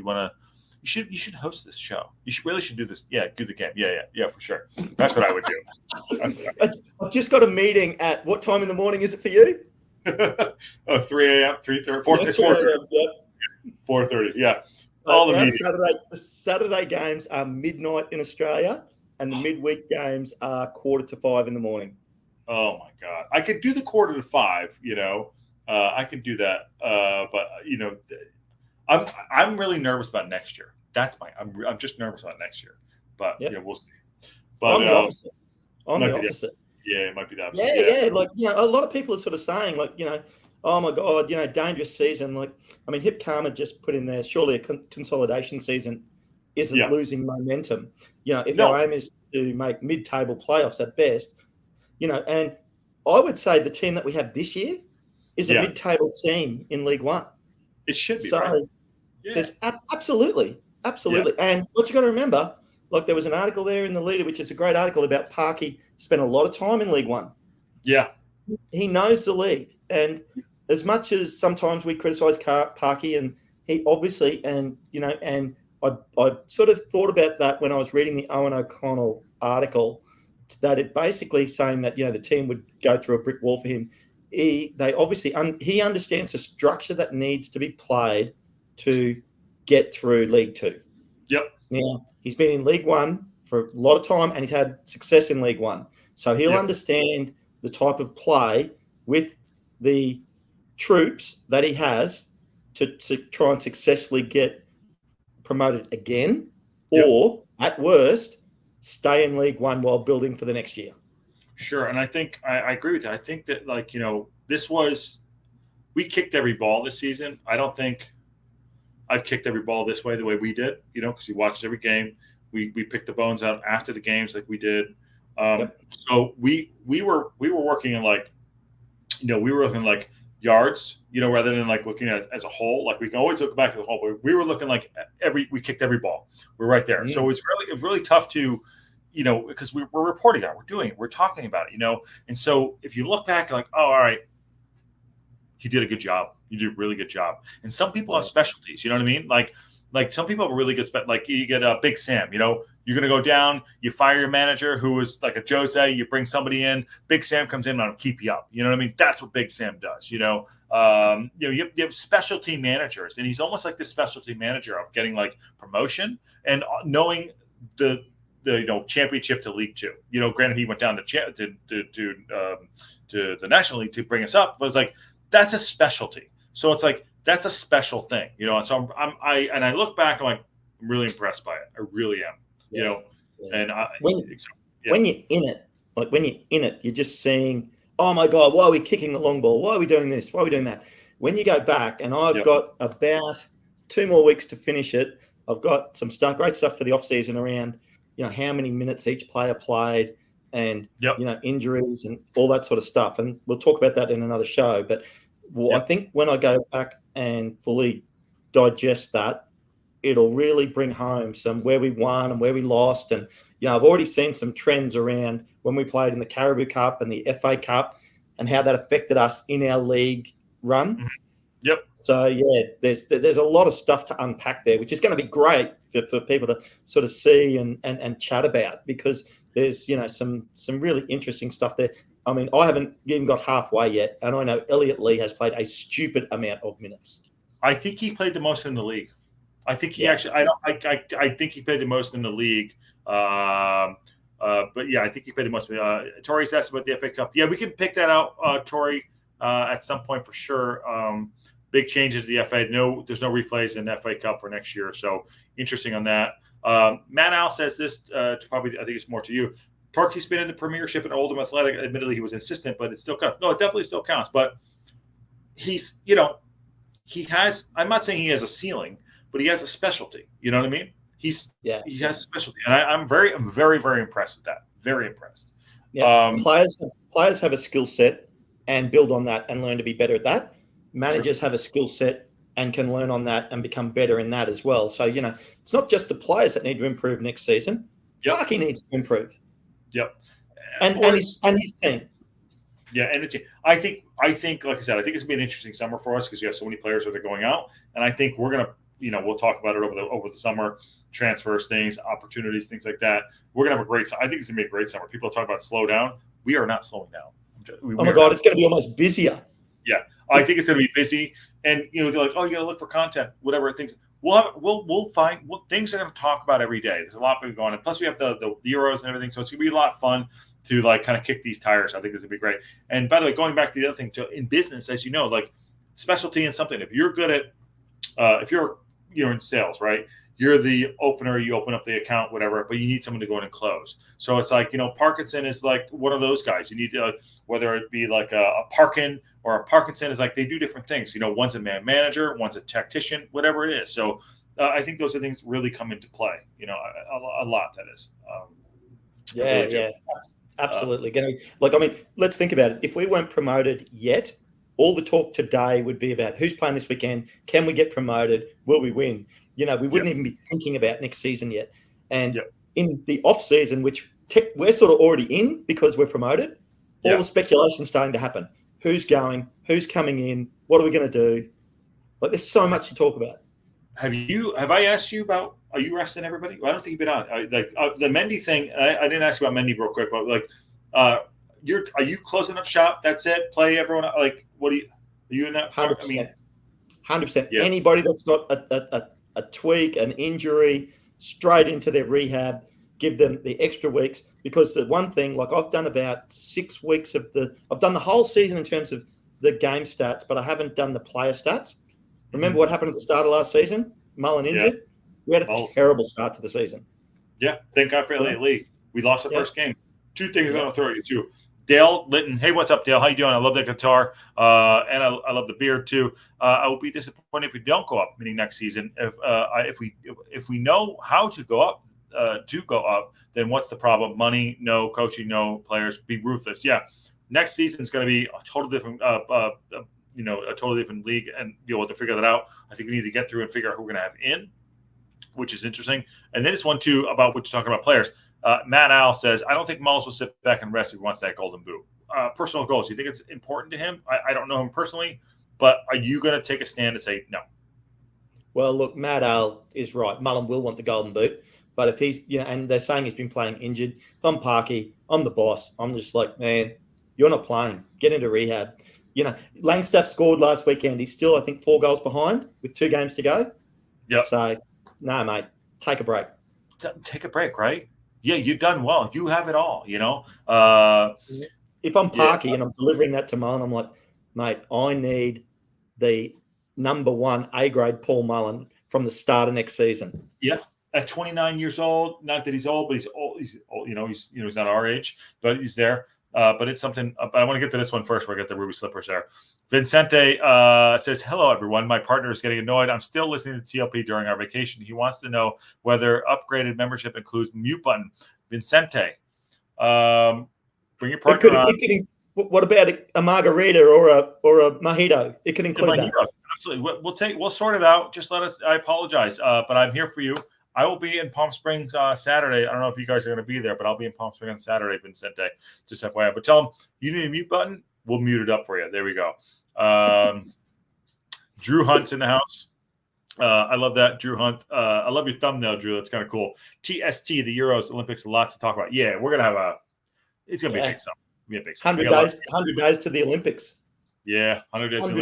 You should host this show. You really should do this. Yeah, do the game. Yeah, for sure. That's what I would do. I've just got a meeting at what time in the morning is it for you? 3 a.m., 3:30, 4:30. Yeah. All the meetings. The Saturday games are midnight in Australia, and the midweek games are 4:45 in the morning. Oh my God! I could do the 4:45. I could do that. But I'm really nervous about next year. I'm just nervous about next year. But we'll see. But I'm the opposite. Yeah, it might be the opposite. Yeah. Like, a lot of people are sort of saying, like, oh my God, dangerous season. Like, I mean, Hip Karma just put in there, surely a consolidation season isn't losing momentum. If our aim is to make mid-table playoffs at best, and I would say the team that we have this year is a mid-table team in League One. It should be, so, right? There's absolutely. Yeah. And what you got to remember, like, there was an article there in the leader, which is a great article about Parky. Spent a lot of time in League One. Yeah. He knows the league. And as much as sometimes we criticize Parky, and he obviously, and I sort of thought about that when I was reading the Owen O'Connell article, that it basically saying that, the team would go through a brick wall for him. He understands the structure that needs to be played to get through League Two. Yep. Now, he's been in League One for a lot of time, and he's had success in League One. So he'll understand the type of play with the troops that he has to try and successfully get promoted again, or at worst, stay in League One while building for the next year. Sure. And I think I agree with that. I think that, we kicked every ball this season. I don't think I've kicked every ball this way, the way we did, because we watched every game. We picked the bones out after the games like we did. So we were working in we were looking like yards, rather than looking at it as a whole. Like, we can always look back at the whole, but we were looking like we kicked every ball. We're right there. So it's really tough to, because we're reporting on it, we're doing it, we're talking about it, And so if you look back, like, oh, all right, he did a good job. You did a really good job. And some people have specialties, you know what I mean? Like some people have a really good like you get a Big Sam, you're going to go down, you fire your manager who is like a Jose, you bring somebody in, Big Sam comes in and will keep you up. You know what I mean? That's what Big Sam does, you have specialty managers, and he's almost like the specialty manager of getting like promotion and knowing the the championship to League Two. Granted he went down to the National League to bring us up, but it's like that's a specialty. So it's like that's a special thing, And so I look back, I'm like, I'm really impressed by it. I really am, Yeah. And when you're in it, you're just seeing, oh my God, why are we kicking the long ball? Why are we doing this? Why are we doing that? When you go back, and I've got about 2 more weeks to finish it. I've got some great stuff for the off season around, how many minutes each player played, and injuries and all that sort of stuff. And we'll talk about that in another show. But I think when I go back and fully digest that, it'll really bring home some where we won and where we lost. And, I've already seen some trends around when we played in the Caribou Cup and the FA Cup and how that affected us in our league run. Mm-hmm. Yep. So, there's a lot of stuff to unpack there, which is going to be great for people to sort of see and chat about, because there's, some really interesting stuff there. I mean, I haven't even got halfway yet, and I know Elliot Lee has played a stupid amount of minutes. I think he played the most in the league. I think he actually. I think he played the most in the league. But I think he played the most. Tori's asked about the FA Cup. Yeah, we can pick that out, Tori, at some point for sure. Big changes to the FA. No, there's no replays in FA Cup for next year. So interesting on that. Matt Al says this. I think it's more to you. Parky's been in the Premiership at Oldham Athletic. Admittedly, he was an assistant, but it still counts. No, it definitely still counts. But he's, he has. I'm not saying he has a ceiling, but he has a specialty. You know what I mean? He has a specialty, and I'm very, very impressed with that. Very impressed. Yeah, players have a skill set and build on that and learn to be better at that. Managers have a skill set and can learn on that and become better in that as well. So it's not just the players that need to improve next season. Yep. Parky needs to improve. Yep, and his team. Yeah, and I think, like I said, I think it's gonna be an interesting summer for us because we have so many players that are going out, and I think we're gonna, we'll talk about it over the summer, transfers, things, opportunities, things like that. We're gonna have I think it's gonna be a great summer. People talk about slow down. We are not slowing down. Oh my God, it's gonna be almost busier. Yeah, I think it's gonna be busy, and they're like, oh, you gotta look for content, whatever things. We'll find things are going to talk about every day. There's a lot going on, and plus we have the Euros and everything, so it's going to be a lot of fun to kind of kick these tires. I think it's going to be great. And by the way, going back to the other thing, in business, as specialty in something. If you're good at, if you're in sales, right? You're the opener. You open up the account, whatever, but you need someone to go in and close. So it's like Parkinson is like one of those guys. You need to whether it be like a Parkin or a Parkinson is like they do different things. One's a manager, one's a tactician, whatever it is. So I think those are things really come into play. A lot that is. Absolutely. Let's think about it. If we weren't promoted yet, all the talk today would be about who's playing this weekend. Can we get promoted? Will we win? We wouldn't even be thinking about next season yet. And in the off season, which we're sort of already in because we're promoted, all the speculation starting to happen. Who's going? Who's coming in? What are we going to do? There's so much to talk about. Have I asked you about? Are you resting everybody? Well, I don't think you've been on. The Mendy thing. I didn't ask you about Mendy real quick, but are you closing up shop? That's it. Play everyone. What are you in that? 100%. 100%. Yeah. Anybody that's got a tweak, an injury, straight into their rehab. Give them the extra weeks, because the one thing, I've done about 6 weeks I've done the whole season in terms of the game stats, but I haven't done the player stats. Remember what happened at the start of last season? Mullen injured. Yeah. We had a terrible start to the season. Yeah. Thank God for Elliot Lee. We lost the first game. 2 things I'm going to throw at you too. Dale Litton. Hey, what's up, Dale? How you doing? I love the guitar. And I love the beard too. I will be disappointed if we don't go up, meaning next season. If we know how to go up, then what's the problem? Money, no. Coaching, no. Players, be ruthless. Yeah, next season is going to be a totally different, a totally different league, and you'll have to figure that out. I think we need to get through and figure out who we're going to have in, which is interesting. And then this one too about what you're talking about players. Matt Al says, I don't think Mullins will sit back and rest if he wants that golden boot. Personal goals. You think it's important to him? I don't know him personally, but are you going to take a stand and say no? Well, look, Matt Al is right. Mullen will want the golden boot. But if he's, and they're saying he's been playing injured. If I'm Parky, I'm the boss. I'm just like, man, you're not playing. Get into rehab. Langstaff scored last weekend. He's still, I think, 4 goals behind with 2 games to go. Yeah. So, no, mate, take a break. Take a break, right? Yeah, you've done well. You have it all, you know. If I'm Yeah, Parky and I'm delivering that to Mullen, I'm like, mate, I need the #1 A-grade Paul Mullen from the start of next season. yeah. At 29 years old, not that he's old, but he's old. He's old, he's not our age, but he's there. But it's something. I want to get to this one first. Where I get the ruby slippers there. Vincente says, "Hello, everyone. My partner is getting annoyed. I'm still listening to TLP during our vacation. He wants to know whether upgraded membership includes mute button." Vincente, bring your partner on. What about a margarita or a mojito? It can include that. Absolutely. We'll sort it out. Just let us. I apologize, but I'm here for you. I will be in Palm Springs Saturday. I don't know if you guys are going to be there, but I'll be in Palm Springs on Saturday, Vincente. Just FYI. But tell them you need a mute button. We'll mute it up for you. There we go. Drew Hunt's in the house. I love that, Drew Hunt. I love your thumbnail, Drew. That's kind of cool. TST, the Euros, Olympics, lots to talk about. Yeah, we're gonna have it's gonna be a big summer. 100 days to the Olympics. Yeah, 100 days to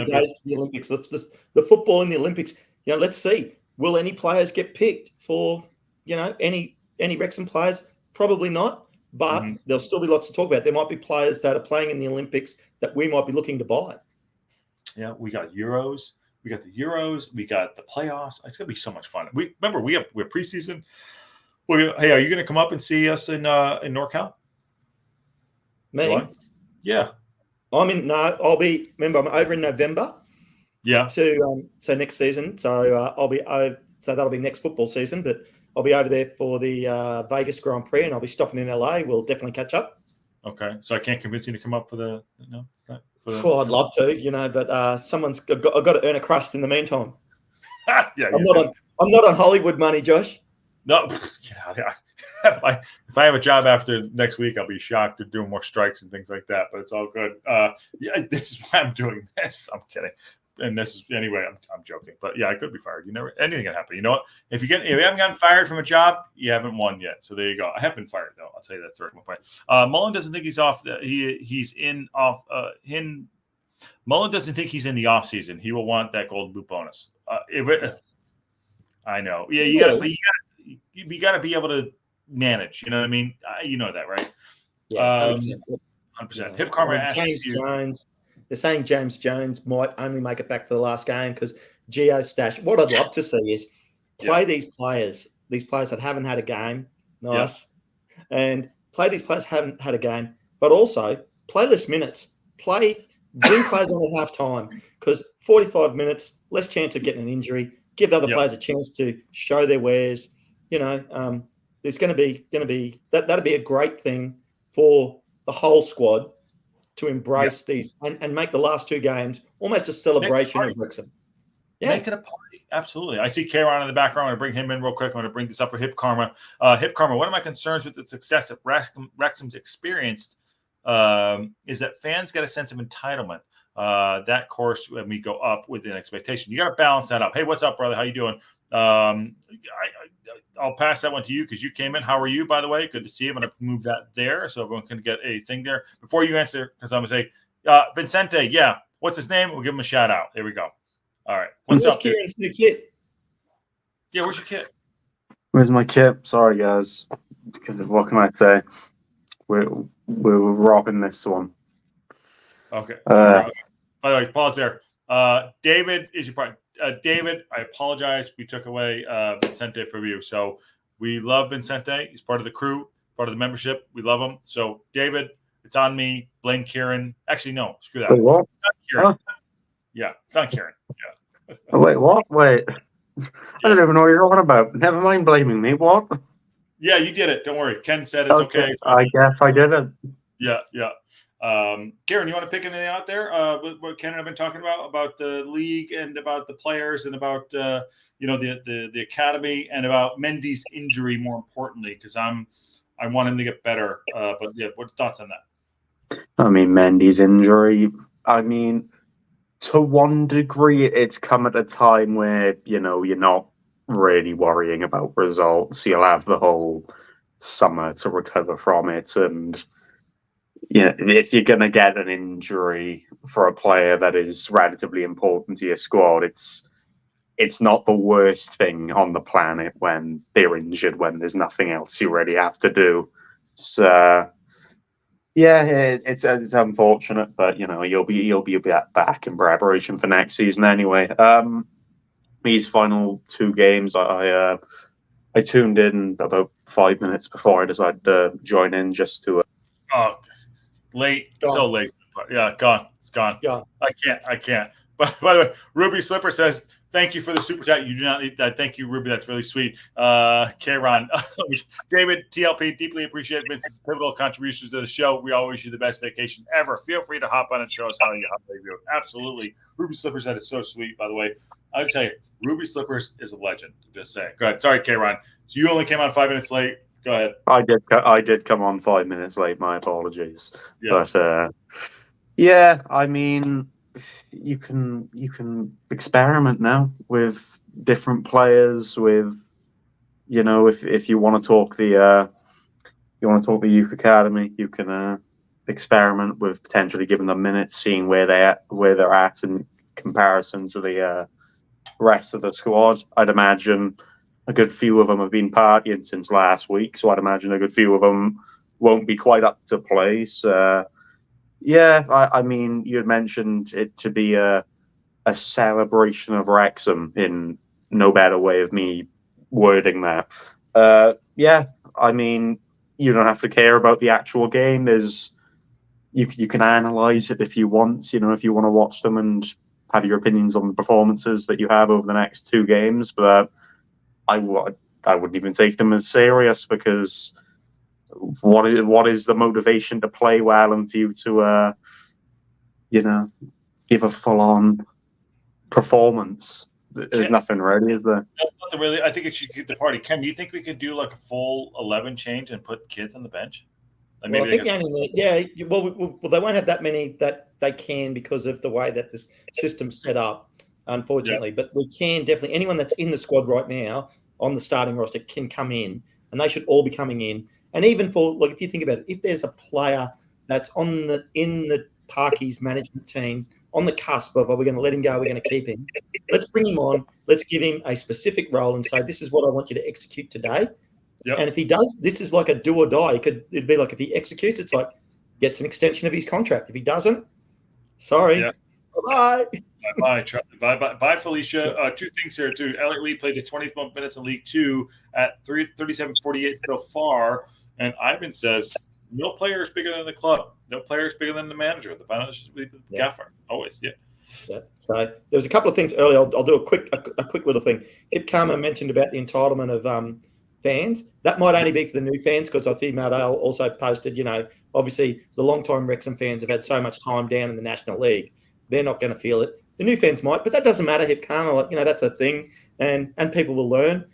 the Olympics. The football in the Olympics. Let's see. Will any players get picked for, any Wrexham players? Probably not, but there'll still be lots to talk about. There might be players that are playing in the Olympics that we might be looking to buy. Yeah, we got Euros. We got the Euros. We got the playoffs. It's gonna be so much fun. We're preseason. Hey, are you gonna come up and see us in NorCal? Me? Yeah. I'm over in November. Yeah. So next season. So I'll be over. So that'll be next football season. But I'll be over there for the Vegas Grand Prix, and I'll be stopping in LA. We'll definitely catch up. Okay. So I can't convince you to come up for the Well, I'd love to, but I've got to earn a crust in the meantime. Yeah. I'm not on Hollywood money, Josh. No. Yeah. If I have a job after next week, I'll be shocked at doing more strikes and things like that. But it's all good. Yeah, this is why I'm doing this. I'm kidding. And this is anyway. I'm joking. But yeah, I could be fired. Anything can happen. You know what? If you haven't gotten fired from a job, you haven't won yet. So there you go. I have been fired though. I'll tell you that third one. Mullen doesn't think he's off. He's in off. Mullen doesn't think he's in the off season. He will want that Golden Boot bonus. I know. Yeah, you got to be able to manage. You know what I mean? You know that, right? Yeah, 100%. Hip Karma asks you. They're saying James Jones might only make it back for the last game because Gio stash. What I'd love to see is play these players that haven't had a game, and play these players haven't had a game, but also play less minutes. Bring players on at half time because 45 minutes, less chance of getting an injury. Give other players a chance to show their wares. There's going to be that'd be a great thing for the whole squad to embrace these and make the last two games almost a celebration of Wrexham. Yeah. Make it a party. Absolutely. I see Kieran in the background. I'm going to bring him in real quick. I'm going to bring this up for Hip Karma. Hip Karma, one of my concerns with the success that Wrexham's experienced is that fans get a sense of entitlement. That course, when we go up with an expectation, you got to balance that up. Hey, what's up, brother? How you doing? I'll pass that one to you because you came in. How are you, by the way? Good to see you. I'm going to move that there so everyone can get a thing there. Before you answer, because I'm going to say, Vincente, yeah. What's his name? We'll give him a shout out. There we go. All right. What's up, Kieran's new kit? Yeah, where's your kit? Where's my kit? Sorry, guys. What can I say? We're rocking this one. Okay. By the way, pause there. David is your partner. David, I apologize. We took away Vincente from you. So we love Vincente. He's part of the crew, part of the membership. We love him. So, David, it's on me. Blame Kieran. Actually, no. Screw that. Wait, what? It's on Kieran. Huh? Yeah, it's on Kieran. Yeah. Wait, what? Wait. I don't even know what you're talking about. Never mind blaming me. What? Yeah, you did it. Don't worry. Ken said it's okay. I guess I did it. Yeah. Karen, you want to pick anything out there? What Ken and I have been talking about the league and about the players and about the academy and about Mendy's injury more importantly because I want him to get better. But yeah, what's thoughts on that? I mean, Mendy's injury. I mean, to one degree, it's come at a time where you're not really worrying about results. You'll have the whole summer to recover from it and. Yeah, if you're going to get an injury for a player that is relatively important to your squad, it's it's not the worst thing on the planet when they're injured, when there's nothing else you really have to do. So yeah, it's unfortunate, but you'll be back in preparation for next season anyway. These final two games, I tuned in about 5 minutes before I decided to join in just to. Oh, late, Gone. so late. Yeah, gone. It's gone. Yeah. I can't. But by the way, Ruby Slipper says, thank you for the super chat. You do not need that. Thank you, Ruby. That's really sweet. K-Ron. David, TLP, deeply appreciate Vince's pivotal contributions to the show. We all wish you the best vacation ever. Feel free to hop on and show us how you do it. Absolutely. Ruby Slippers, that is so sweet, by the way. I'll tell you, Ruby Slippers is a legend. Just saying. Go ahead. Sorry, K-Ron. So you only came on 5 minutes late. Go ahead. I did come on 5 minutes late. My apologies. Yeah. But yeah, I mean, you can experiment now with different players. With if you want to talk the youth academy, you can experiment with potentially giving them minutes, seeing where they're at in comparison to the rest of the squad. I'd imagine a good few of them have been partying since last week, so I'd imagine a good few of them won't be quite up to play. So, yeah, I mean, you had mentioned it to be a celebration of Wrexham in no better way of me wording that. Yeah, I mean, you don't have to care about the actual game. You can analyze it if you want. If you want to watch them and have your opinions on the performances that you have over the next two games, but I wouldn't even take them as serious, because what is the motivation to play well and for you to give a full-on performance? There's nothing really, is there? That's not really. I think it should keep the party. Ken, do you think we could do like a full 11 change and put kids on the bench? Like Well, I think they won't have that many that they can because of the way that this system's set up, unfortunately. Yeah. But we can definitely, anyone that's in the squad right now on the starting roster can come in, and they should all be coming in. And even for, like, if you think about it, if there's a player that's in the Parkies management team on the cusp of, are we going to let him go, we're going to keep him, let's bring him on, let's give him a specific role and say, this is what I want you to execute today. Yep. And if he does, this is like a do or die. It'd be like if he executes, it's like gets an extension of his contract. If he doesn't, sorry. Yeah. Bye. Bye, Felicia. Two things here, too. Elliot Lee played his 20th minutes in League Two at 37.48 so far. And Ivan says, no player is bigger than the club. No player is bigger than the manager. The financial gaffer. Always, yeah. So there was a couple of things earlier. I'll do a quick little thing. Ip Karma mentioned about the entitlement of fans. That might only be for the new fans, because I think Mardale also posted, obviously the long-time Wrexham fans have had so much time down in the National League. They're not going to feel it. The new fans might, but that doesn't matter. Ip Karma, that's a thing, and people will learn.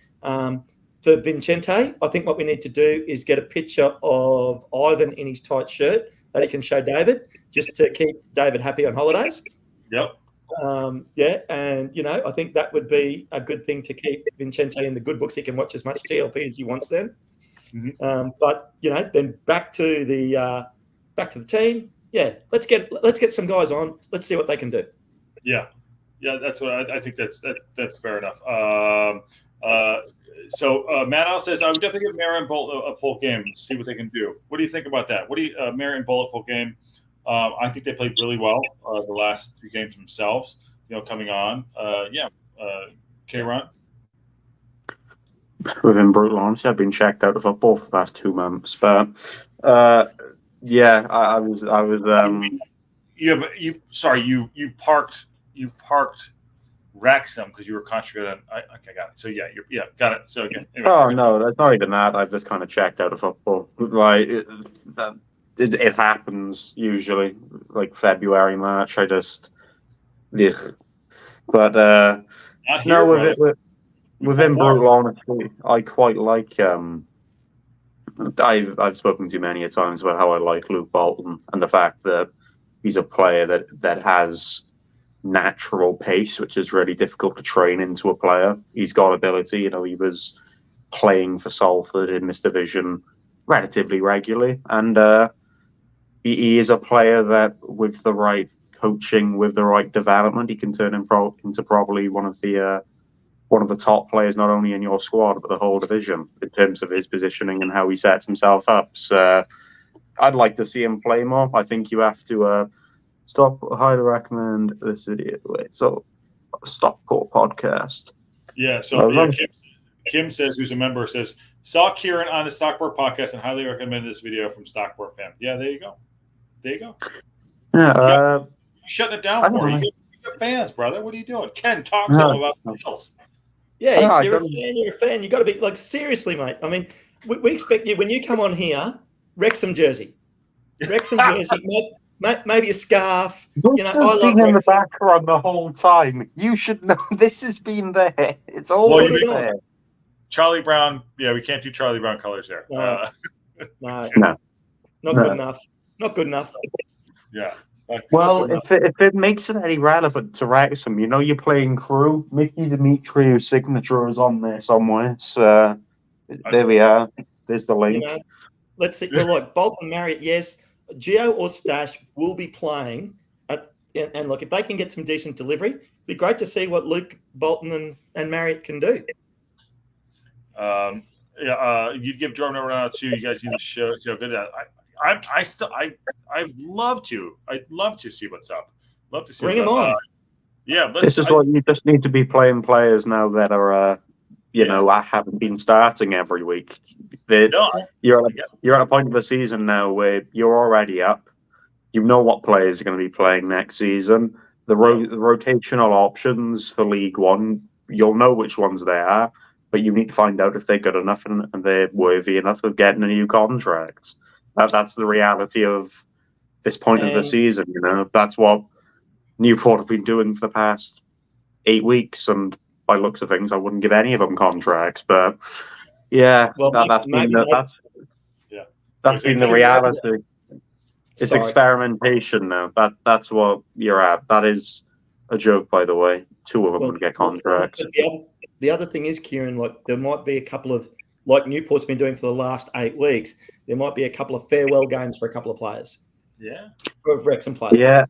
For Vincente, I think what we need to do is get a picture of Ivan in his tight shirt that he can show David, just to keep David happy on holidays. Yep. And I think that would be a good thing to keep Vincente in the good books. He can watch as much TLP as he wants then. Mm-hmm. But then back to the team. Yeah, let's get some guys on. Let's see what they can do. Yeah, that's what I think. That's fair enough. So Matt Al says, I would definitely give Mara and Bolt a full game, see what they can do. What do you think about that? What do you Mara and Bolt full game? I think they played really well the last two games themselves, coming on. K-Ron? Within brutal honesty, I've been checked out of football for the past 2 months. But I was you parked Wrexham because you were concentrated on. Okay, got it. So got it. So again. Anyway, no, that's not even that. I've just kind of checked out of football. Like it happens usually, like February, March. I just, but within brutal honesty, I quite like. I've spoken to you many a times about how I like Luke Bolton and the fact that he's a player that has natural pace, which is really difficult to train into a player. He's got ability. He was playing for Salford in this division relatively regularly, and he is a player that, with the right coaching, with the right development, he can turn into probably one of the one of the top players, not only in your squad, but the whole division, in terms of his positioning and how he sets himself up. So I'd like to see him play more. I think you have to stop. Highly recommend this video. Wait, so Stockport podcast. Yeah. So Kim says, who's a member, says, saw Kieran on the Stockport podcast and highly recommend this video from Stockport fan. Yeah, there you go. There you go. Yeah. You're shutting it down for you. You got fans, brother. What are you doing? Ken, talk to them about sales. Yeah, you're a fan. You're a fan. You got to be like, seriously, mate. I mean, we expect you when you come on here. Wrexham jersey, maybe a scarf. This has been in the background the whole time. You should know this has been there. It's always there. Charlie Brown. Yeah, we can't do Charlie Brown colors there. No. Not good enough. Not good enough. Yeah. Well, if it makes it any relevant to Wrexham, you know you're playing crew. Mickey Dimitriou's signature is on there somewhere. So there we are. There's the link. You know, let's see. Well, look, Bolton, Marriott, yes. Gio or Stash will be playing. And look, if they can get some decent delivery, it'd be great to see what Luke, Bolton, and Marriott can do. You'd give Jordan a round too. You guys need to show how good that. I'd love to see what's up. Love to see. Bring him on. This is what you just need to be playing players now that are, I haven't been starting every week. You're at a point of the season now where you're already up. You know what players are going to be playing next season. The rotational options for League One, you'll know which ones they are, but you need to find out if they're good enough and they're worthy enough of getting a new contract. That's the reality of this point of the season. That's what Newport have been doing for the past 8 weeks, and by looks of things, I wouldn't give any of them contracts. But yeah, that's been the reality. It's experimentation now. That's what you're at. That is a joke, by the way. 2 of them would get contracts. The other thing is, Kieran, like there might be a couple of, like Newport's been doing for the last 8 weeks, there might be a couple of farewell games for a couple of players. Yeah. For Wrexham players. Yeah.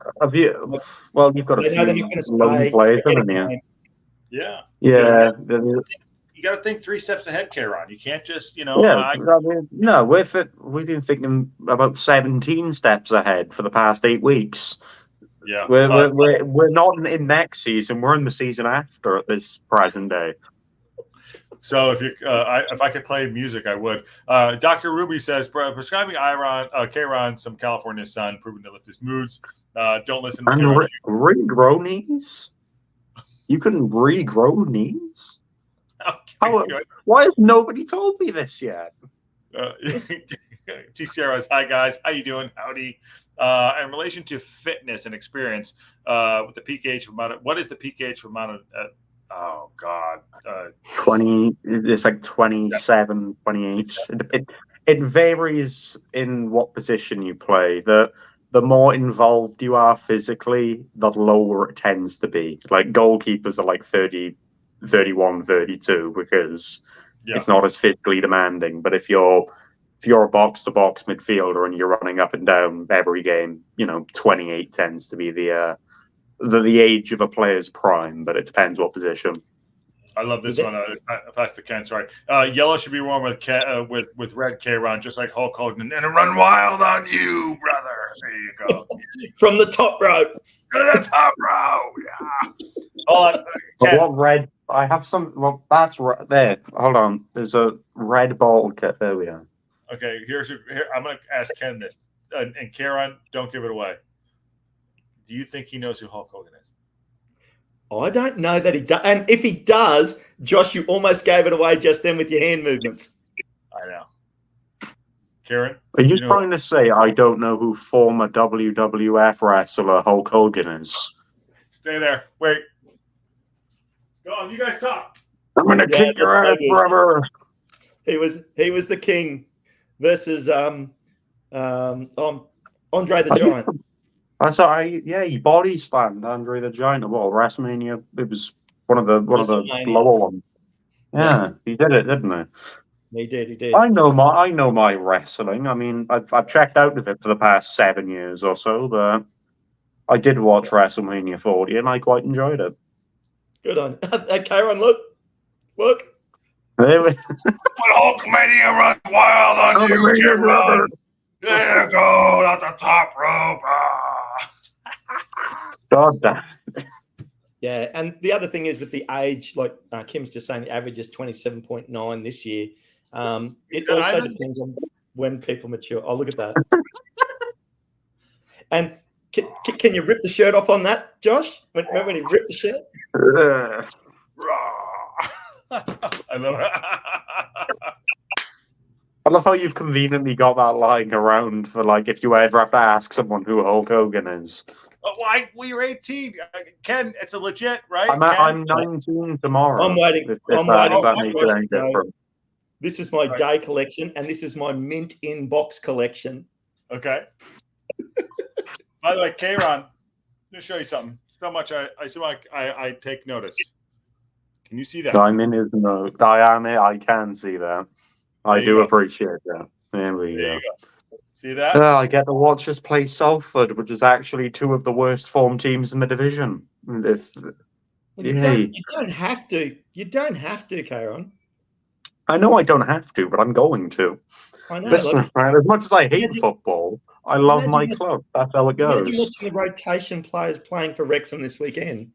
Well, you've got a few loan players, haven't you? Yeah. Yeah. You got to think 3 steps ahead, Kieran. You can't just, no, we've been thinking about 17 steps ahead for the past 8 weeks. Yeah. We're not in next season. We're in the season after at this present day. So if I could play music, I would. Dr. Ruby says, prescribing Kieran some California sun, proven to lift his moods. Don't listen to Kieran. Regrow knees? You can regrow knees? Okay. Why has nobody told me this yet? TCRS, hi guys, how you doing? Howdy. In relation to fitness and experience, with the peak age what is the peak age for amount of? Oh God, 20. It's like 27, 28. It varies in what position you play. The more involved you are physically, the lower it tends to be. Like goalkeepers are like 30, 31, 32 because it's not as physically demanding. But if you're a box-to-box midfielder and you're running up and down every game, 28 tends to be the age of a player's prime, but it depends what position. I love this one. Pass to Ken. Sorry. Yellow should be worn with red K-Ron, just like Hulk Hogan, and run wild on you, brother. There you go. From the top row. To the top row. Yeah. Hold on. What red? I have some. Well, that's right there. Hold on. There's a red ball kit. There we are. Okay. Here I'm going to ask Ken this, and Karen, don't give it away. Do you think he knows who Hulk Hogan is? I don't know that he does. And if he does, Josh, you almost gave it away just then with your hand movements. I know. Karen? Are you trying to say I don't know who former WWF wrestler Hulk Hogan is? Stay there. Wait. Go on, you guys talk. I'm going to kick your ass, brother. He was the king versus Andre the Giant. I saw, he body slammed Andre the Giant. Well, WrestleMania, it was one of the lower ones. Yeah, he did it, didn't he? He did. I know my wrestling. I mean, I've checked out of it for the past 7 years or so, but I did watch WrestleMania 40 and I quite enjoyed it. Good on. Karen, look. Look. When Hulkamania runs wild on you, Cameron. There you go, at the top rope. God damn. Yeah, and the other thing is with the age, like Kim's just saying, the average is 27.9 this year. It also depends on when people mature. Oh, look at that. And can you rip the shirt off on that, Josh? Remember when he ripped the shirt? I love it. I love how you've conveniently got that lying around for, like, if you ever have to ask someone who Hulk Hogan is. Why? Well, you're 18. Ken, it's a legit, right? I'm 19 tomorrow. I'm waiting. If that makes it any different. This is my day collection, and this is my mint in box collection. Okay. By the way, Kron, I'm going to show you something. So much I take notice. Can you see that? I'm in his note. I can see that. I do appreciate that. There we go. See that? I get to watch us play Salford, which is actually two of the worst form teams in the division. You don't have to. You don't have to, Kron. I know I don't have to, but I'm going to. I know. Listen, man, as much as I hate football, I love my club. That's how it goes. Imagine watching the rotation players playing for Wrexham this weekend.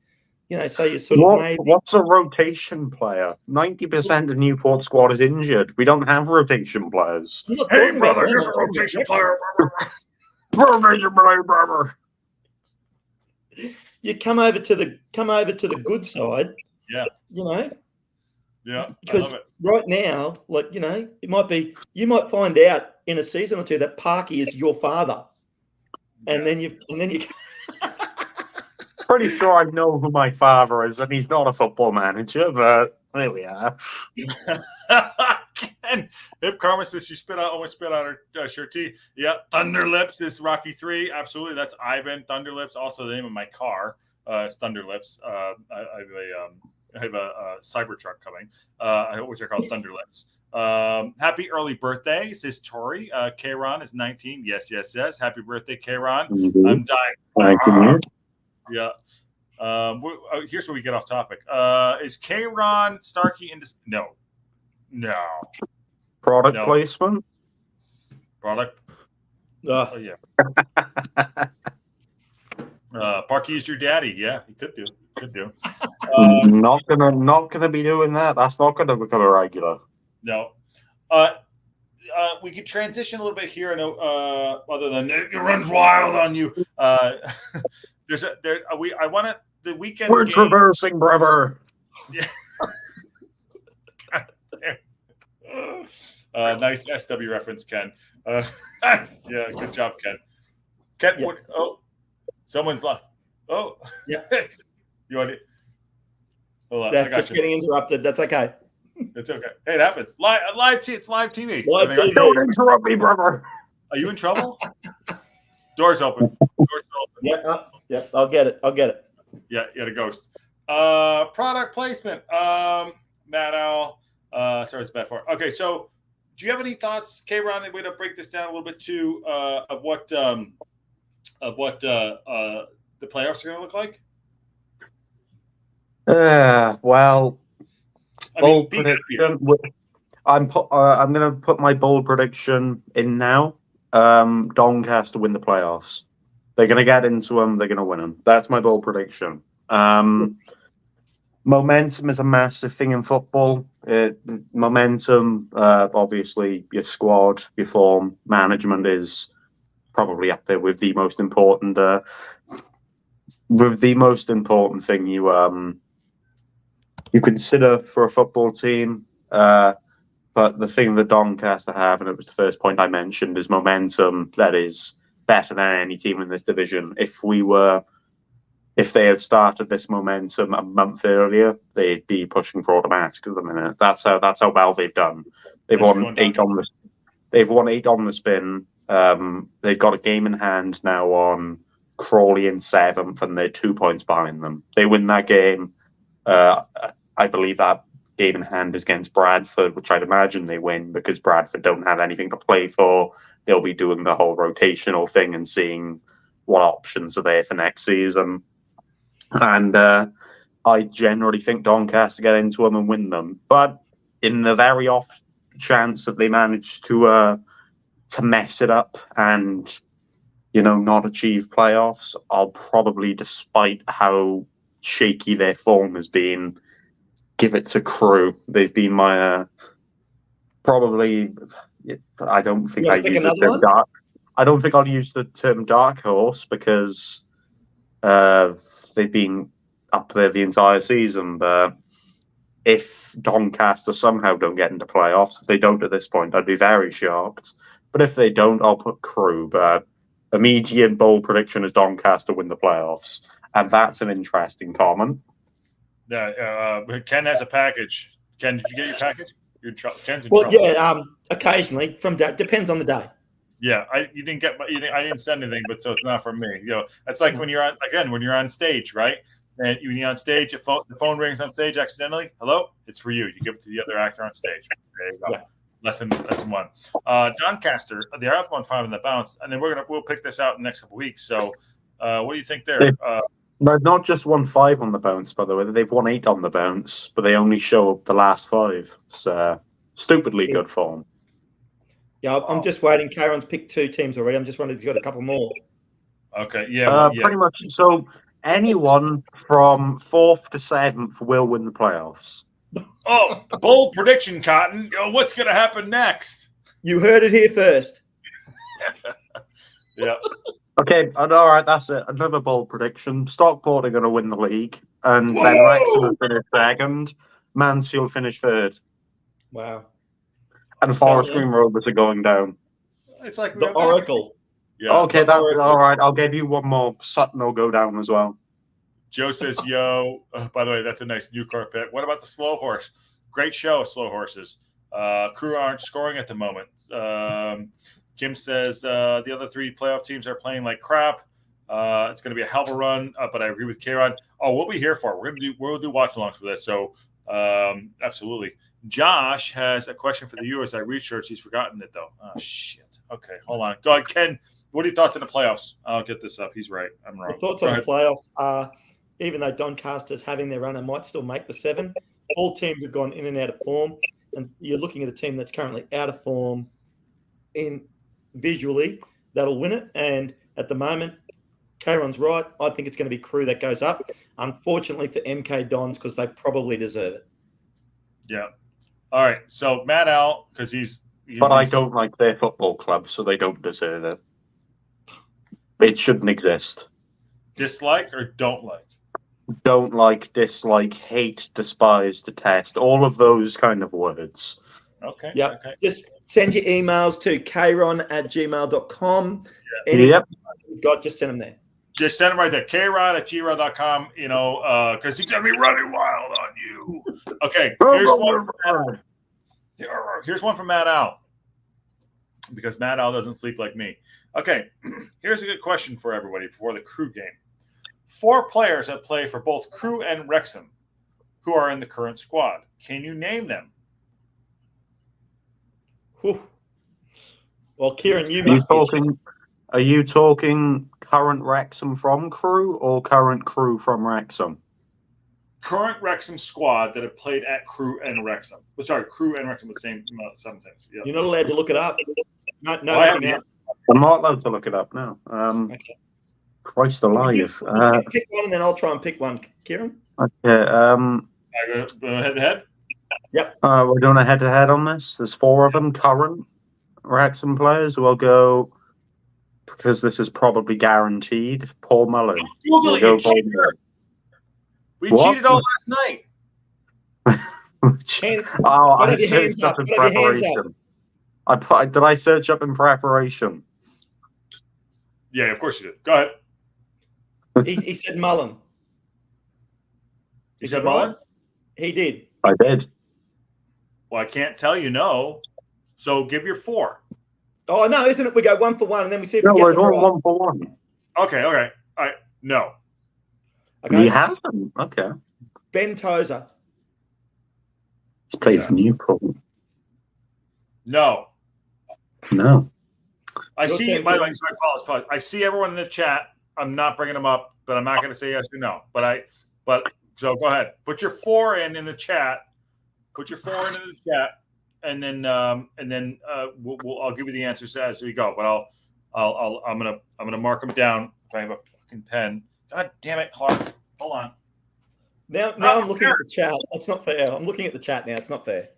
You know, so you sort of maybe... What's a rotation player? 90% of Newport squad is injured. We don't have rotation players. Hey, brother, here's a rotation player. Rotation player, brother. You come over to the good side. Yeah. You know. Yeah. Because right now, like, you know, you might find out in a season or two that Parky is your father, and then you. Pretty sure I know who my father is, and he's not a football manager, but there we are. And if Karma says she almost spit out her shirt tee. Yeah, Thunderlips is Rocky 3. Absolutely, that's Ivan Thunderlips. Also, the name of my car is Thunderlips. I have a Cybertruck coming, which I call Thunderlips. Happy early birthday, says Tori. Kron is 19. Yes. Happy birthday, Kron. Mm-hmm. I'm dying. Thank you. Yeah. Here's where we get off topic. Is Kron Starkey into no product placement? Product. Oh yeah. Parky is your daddy. Yeah, he could do. Not gonna be doing that. That's not gonna become a regular. No. We could transition a little bit here. I know, other than it runs wild on you. I want to the weekend. We're traversing, brother. Yeah. Nice SW reference, Ken. Yeah, good job, Ken. Ken, yeah. Someone's like, oh, yeah. You want it? Hold on, just getting interrupted. That's okay. It's okay. Hey, it happens. It's live TV. Live TV. Don't interrupt me, brother. Are you in trouble? Doors open. Yeah. I'll get it. Yeah, you had a ghost. Product placement. Matt Owl. Sorry, it's bad for. Okay, so do you have any thoughts, Kron? A way to break this down a little bit too of what the playoffs are going to look like? Well, bold prediction. I'm going to put my bold prediction in now. Doncaster win the playoffs. They're going to get into them. They're going to win them. That's my bold prediction. Momentum is a massive thing in football. Momentum, obviously, your squad, your form, management is probably up there with the most important. Thing you consider for a football team. But the thing that Doncaster have, and it was the first point I mentioned, is momentum that is better than any team in this division. If they had started this momentum a month earlier, they'd be pushing for automatic at the minute. That's how well they've done. They've won 8 on the spin. They've got a game in hand now on Crawley in 7th, and they're 2 points behind them. They win that game. I believe that game in hand is against Bradford, which I'd imagine they win because Bradford don't have anything to play for. They'll be doing the whole rotational thing and seeing what options are there for next season. And I generally think Doncaster get into them and win them. But in the very off chance that they manage to mess it up and not achieve playoffs, I'll probably, despite how shaky their form has been, give it to Crew. They've been my probably. I don't think I use the term dark. I don't think I'll use the term dark horse because they've been up there the entire season. But if Doncaster somehow don't get into playoffs, if they don't at this point, I'd be very shocked. But if they don't, I'll put Crew. But immediate bold prediction is Doncaster win the playoffs, and that's an interesting comment. Yeah, Ken has a package. Ken, did you get your package? Ken's in well, trouble. yeah, occasionally depends on the day. Yeah, I didn't send anything, but so it's not from me. It's like when you're on stage, right? And when you're on stage, the phone rings on stage accidentally. Hello, it's for you. You give it to the other actor on stage. There you go. Yeah. Lesson one. Doncaster, they're up 1-5 in the bounce, and then we'll pick this out in the next couple of weeks. So, what do you think there? No, not just 1-5 on the bounce, by the way. They've won 8 on the bounce, but they only show up the last 5. So, stupidly good form. Yeah, I'm just waiting. Karon's picked 2 teams already. I'm just wondering if he's got a couple more. Okay, yeah. Pretty much. So, anyone from 4th to 7th will win the playoffs. Oh, bold prediction, Cotton. What's going to happen next? You heard it here first. Yeah. Okay, all right, that's it. Another bold prediction. Stockport are going to win the league, and then Wrexham will finish 2nd. Mansfield finish 3rd. Wow. And Forest Green Rovers are going down. It's like the Oracle. Yeah. Okay, that's all right. I'll give you one more. Sutton will go down as well. Joe says, yo, by the way, that's a nice new car pick. What about the slow horse? Great show, slow horses. Crew aren't scoring at the moment. Kim says the other 3 playoff teams are playing like crap. It's going to be a hell of a run, but I agree with Kieran. Oh, we'll be here for it. We'll do watch-alongs for this. So, absolutely. Josh has a question for the viewers. I researched. He's forgotten it, though. Oh, shit. Okay, hold on. Go ahead, Ken. What are your thoughts on the playoffs? I'll get this up. He's right. I'm wrong. The thoughts on the playoffs are, even though Doncaster's having their run and might still make the 7, all teams have gone in and out of form. And you're looking at a team that's currently out of form visually that'll win it. And at the moment, Karon's right. I think it's going to be Crew that goes up. Unfortunately for MK Dons, because they probably deserve it. Yeah. All right. So Matt Al, because he's. But I don't like their football club, so they don't deserve it. It shouldn't exist. Dislike or don't like? Don't like, dislike, hate, despise, detest. All of those kind of words. Okay. Yep. Okay. Just send your emails to kron@gmail.com. Yeah. Yep. You've got, just send them there. Just send them right there. kron@gmail.com, because he's going to be running wild on you. Okay. Here's one from Matt Al. Because Matt Al doesn't sleep like me. Okay. Here's a good question for everybody before the Crew game. 4 players that play for both Crew and Wrexham who are in the current squad. Can you name them? Whew. Well, Kieran, you must be. Are you talking current Wrexham from Crew or current Crew from Wrexham? Current Wrexham squad that have played at Crew and Wrexham. Sorry, Crew and Wrexham, the same sentence. Yeah. You're not allowed to look it up. No, I'm not allowed to look it up now. Okay. Christ alive. Pick one and then I'll try and pick one. Kieran? Okay. Go head-to-head? Yep. We're doing a head-to-head on this. There's 4 of them, current Wrexham players. We'll go, because this is probably guaranteed, Paul Mullen. We cheated all last night. I searched up in preparation. Did I search up in preparation? Yeah, of course you did. Go ahead. He said Mullen. He said Mullen? He did. I did. Well, I can't tell you no. So give your 4. Oh, no, isn't it? We go 1 for 1 and then we see if we get we're them going right. 1 for 1. Okay. All right. No. Okay. He hasn't. Okay. Ben Tozer. He's played for Newport. No. I see. By the way, I see everyone in the chat. I'm not bringing them up, but I'm not going to say yes or no. But So go ahead. Put your 4 in the chat. Put your 4 in the chat, and then I'll give you the answers as we go. But I'm gonna mark them down if I have a fucking pen. God damn it, Clark. Hold on. Now I'm looking at the chat. That's not fair. I'm looking at the chat now. It's not fair.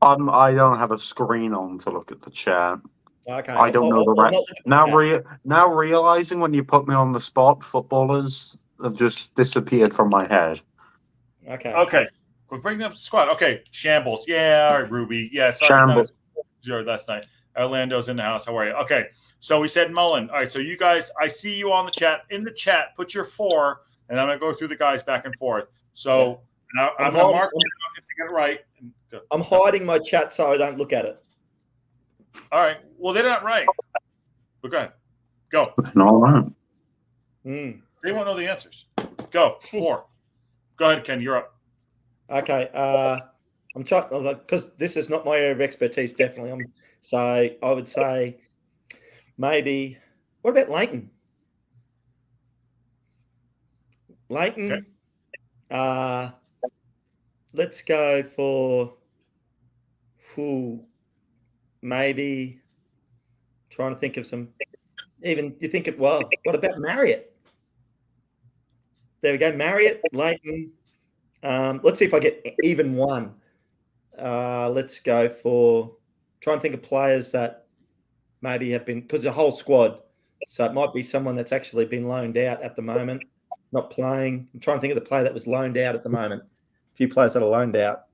I don't have a screen on to look at the chat. Okay. I don't know the right now. Realizing when you put me on the spot, footballers have just disappeared from my head. Okay. We're bringing up the squad. Okay, Shambles. Yeah, all right, Ruby. Yeah, sorry, Shambles. It's last night. Orlando's in the house. How are you? Okay, so we said Mullen. All right, so you guys, I see you on the chat. In the chat, put your 4, and I'm gonna go through the guys back and forth. So now I'm gonna mark it if you get it right. I'm hiding my chat so I don't look at it. All right. Well, they're not right. But go ahead. Go. All right. They won't know the answers. Go. 4. Go ahead, Ken. You're up. Okay. I'm trying because this is not my area of expertise. Definitely. So I would say maybe. What about Leighton? Leighton. Okay. Let's go for. Maybe. Trying to think of some. Even you think it. Well, what about Marriott? There we go. Marriott, Leighton. Let's see if I get even one. Let's go for try and think of players that maybe have been because the whole squad. So it might be someone that's actually been loaned out at the moment, not playing. I'm trying to think of the player that was loaned out at the moment. A few players that are loaned out.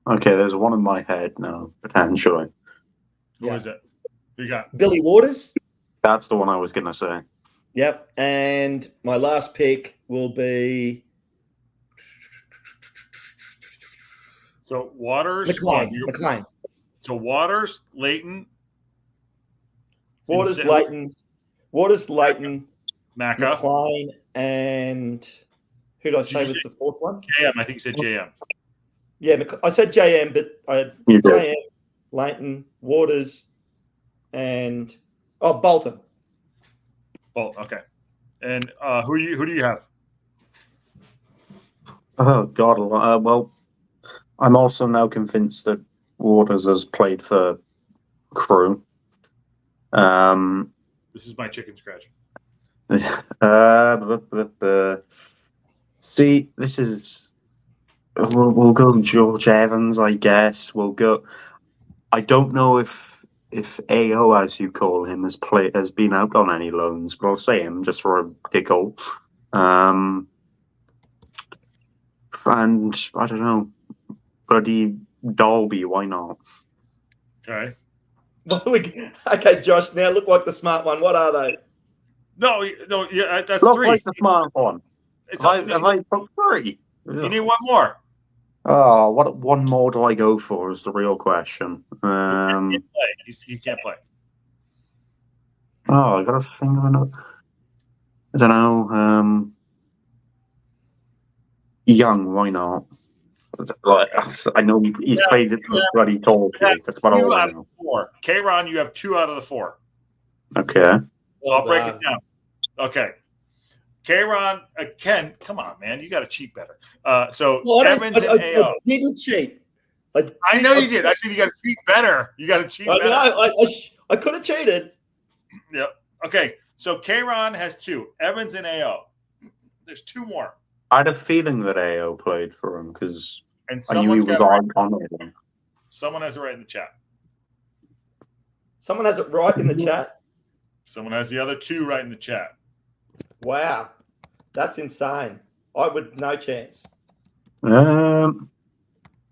Okay, there's one in my head now, potentially. Who is it? Who you got? Billy Waters. That's the one I was going to say. Yep. And my last pick will be so Waters. McLean. So Waters, Leighton. Waters, Leighton. Macca. McLean, and who did I say was the fourth one? JM. I think you said JM. Yeah, I said JM, but I had JM, Leighton, Waters, and Bolton. Bolton. Okay. And who do you have? Oh God! Well, I'm also now convinced that Waters has played for Crew. This is my chicken scratch. See, this is. We'll go George Evans, I guess. We'll go. I don't know if AO, as you call him, has been out on any loans, but I'll say him just for a giggle. And I don't know, bloody Dolby. Why not? Okay. Okay, Josh. Now look like the smart one. What are they? No, yeah, that's look 3. Like the smart one. Have I put 3? You need one more. Oh, what one more do I go for is the real question. He can't play. He can't play. Oh, I got to think of another. I don't know. Young, why not? Like, I know he's played it for bloody tall. That's what I know. 4. K-Ron, you have 2 out of the 4. Okay. Well, I'll break it down. Okay. K-Ron, Ken, come on, man. You got to cheat better. Evans and AO. I didn't cheat. I know you did. I said you got to cheat better. You got to cheat better. I could have cheated. Yep. Okay. So K-Ron has 2. Evans and AO. There's 2 more. I had a feeling that AO played for him because I knew he was on it. Someone has it right in the chat. Someone has it right in the chat? Someone has the other 2 right in the chat. Wow. That's insane. I would no chance.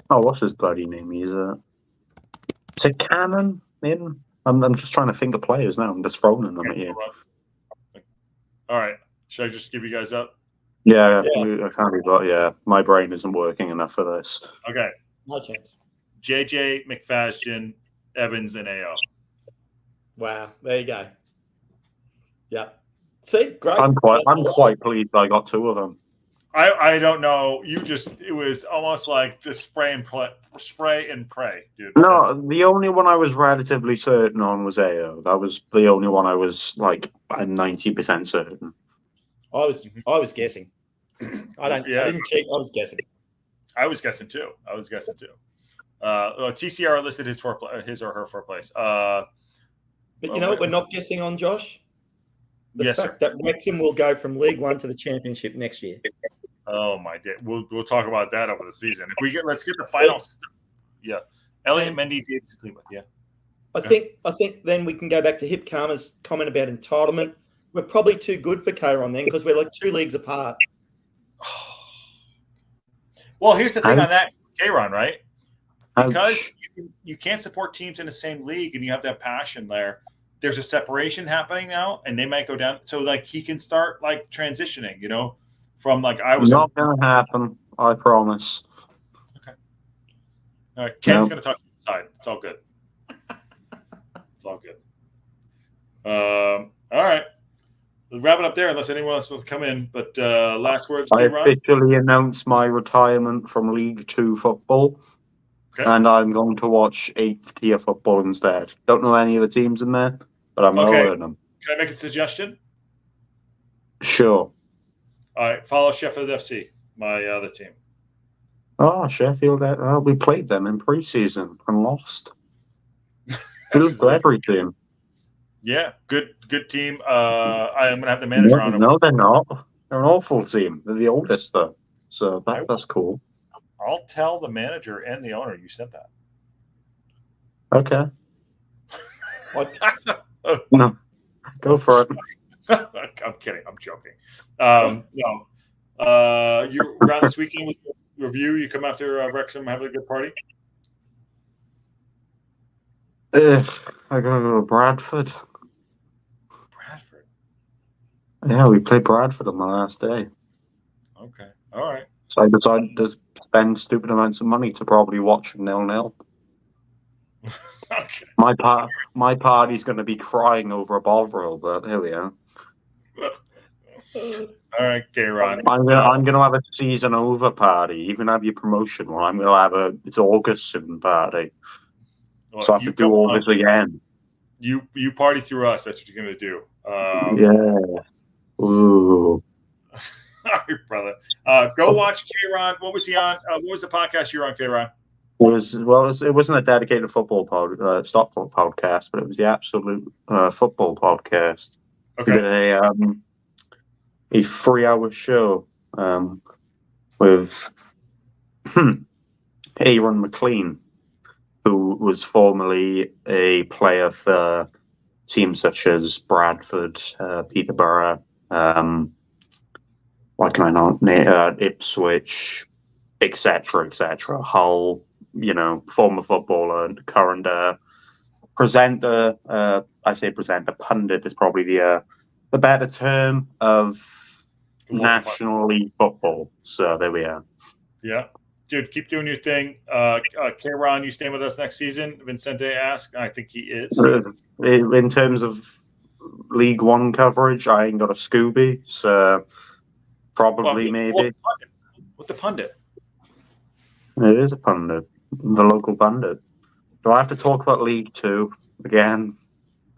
What's his bloody name? He's is it Cannon? In I'm just trying to think of players now. I'm just throwing them at you. All right. Should I just give you guys up? Yeah. I can't be. But yeah, my brain isn't working enough for this. Okay. No chance. JJ, McFadden, Evans, and AO. Wow. There you go. Yeah. See, great. I'm quite pleased I got 2 of them. I don't know. It was almost like just spray and pray, dude. No, the only one I was relatively certain on was AO. That was the only one I was like 90% certain. I was guessing. I didn't check. I was guessing. I was guessing too. TCR listed his or her fourth place. But you know what we're not guessing on, Josh? The fact that Wrexham will go from League One to the Championship next year. Oh my day! We'll talk about that over the season. Let's get the finals. Yeah, Elliot Mendy, Davis Cleveland. Yeah, I think then we can go back to Hip Karma's comment about entitlement. We're probably too good for Kayron then because we're like 2 leagues apart. Well, here's the thing on that, Kayron, right? Because you can't support teams in the same league and you have that passion there. There's a separation happening now, and they might go down. So like he can start like transitioning, from like I was not going to happen. I promise. Okay. All right, Ken's going to talk to the side. It's all good. It's all good. All right. We'll wrap it up there unless anyone else wants to come in. But last words. I officially announced my retirement from League 2 football. Okay. And I'm going to watch 8th tier football instead. Don't know any of the teams in there, but I'm going to learn them. Can I make a suggestion? Sure. All right. Follow Sheffield FC, my other team. Oh, Sheffield. We played them in pre-season and lost. Good for every team. Yeah, good team. I'm going to have the manager on. No, they're not. They're an awful team. They're the oldest, though. So that's cool. I'll tell the manager and the owner you said that. Okay. No, go for it. I'm kidding. I'm joking. No. You around this weekend with the review? You come after Wrexham, have a good party? I gotta go to Bradford. Bradford? Yeah, we played Bradford on the last day. Okay. All right. So I decided to spend stupid amounts of money to probably watch 0-0. Okay. My party's going to be crying over a Bovril, but here we are. All right, Kayron. I'm going to have a season over party. You can have your promotion one. I'm going to have it's August soon party. Well, so I have to do all this again. You party through us. That's what you're going to do. Yeah. Ooh. All right, brother. Go watch Kayron. What was he on? What was the podcast you were on, Kayron? It wasn't a dedicated football stock podcast, but it was the absolute football podcast. Okay. We did a 3-hour show with Aaron McLean, who was formerly a player for teams such as Bradford, Peterborough, Ipswich, etc., Hull, former footballer and current presenter. I say presenter, pundit is probably the better term of National League football. So there we are. Yeah. Dude, keep doing your thing. Kayron, you staying with us next season? Vincente asked. I think he is. In terms of League One coverage, I ain't got a Scooby, so probably maybe. What the pundit? It is a pundit. The local pundit. Do I have to talk about League Two again?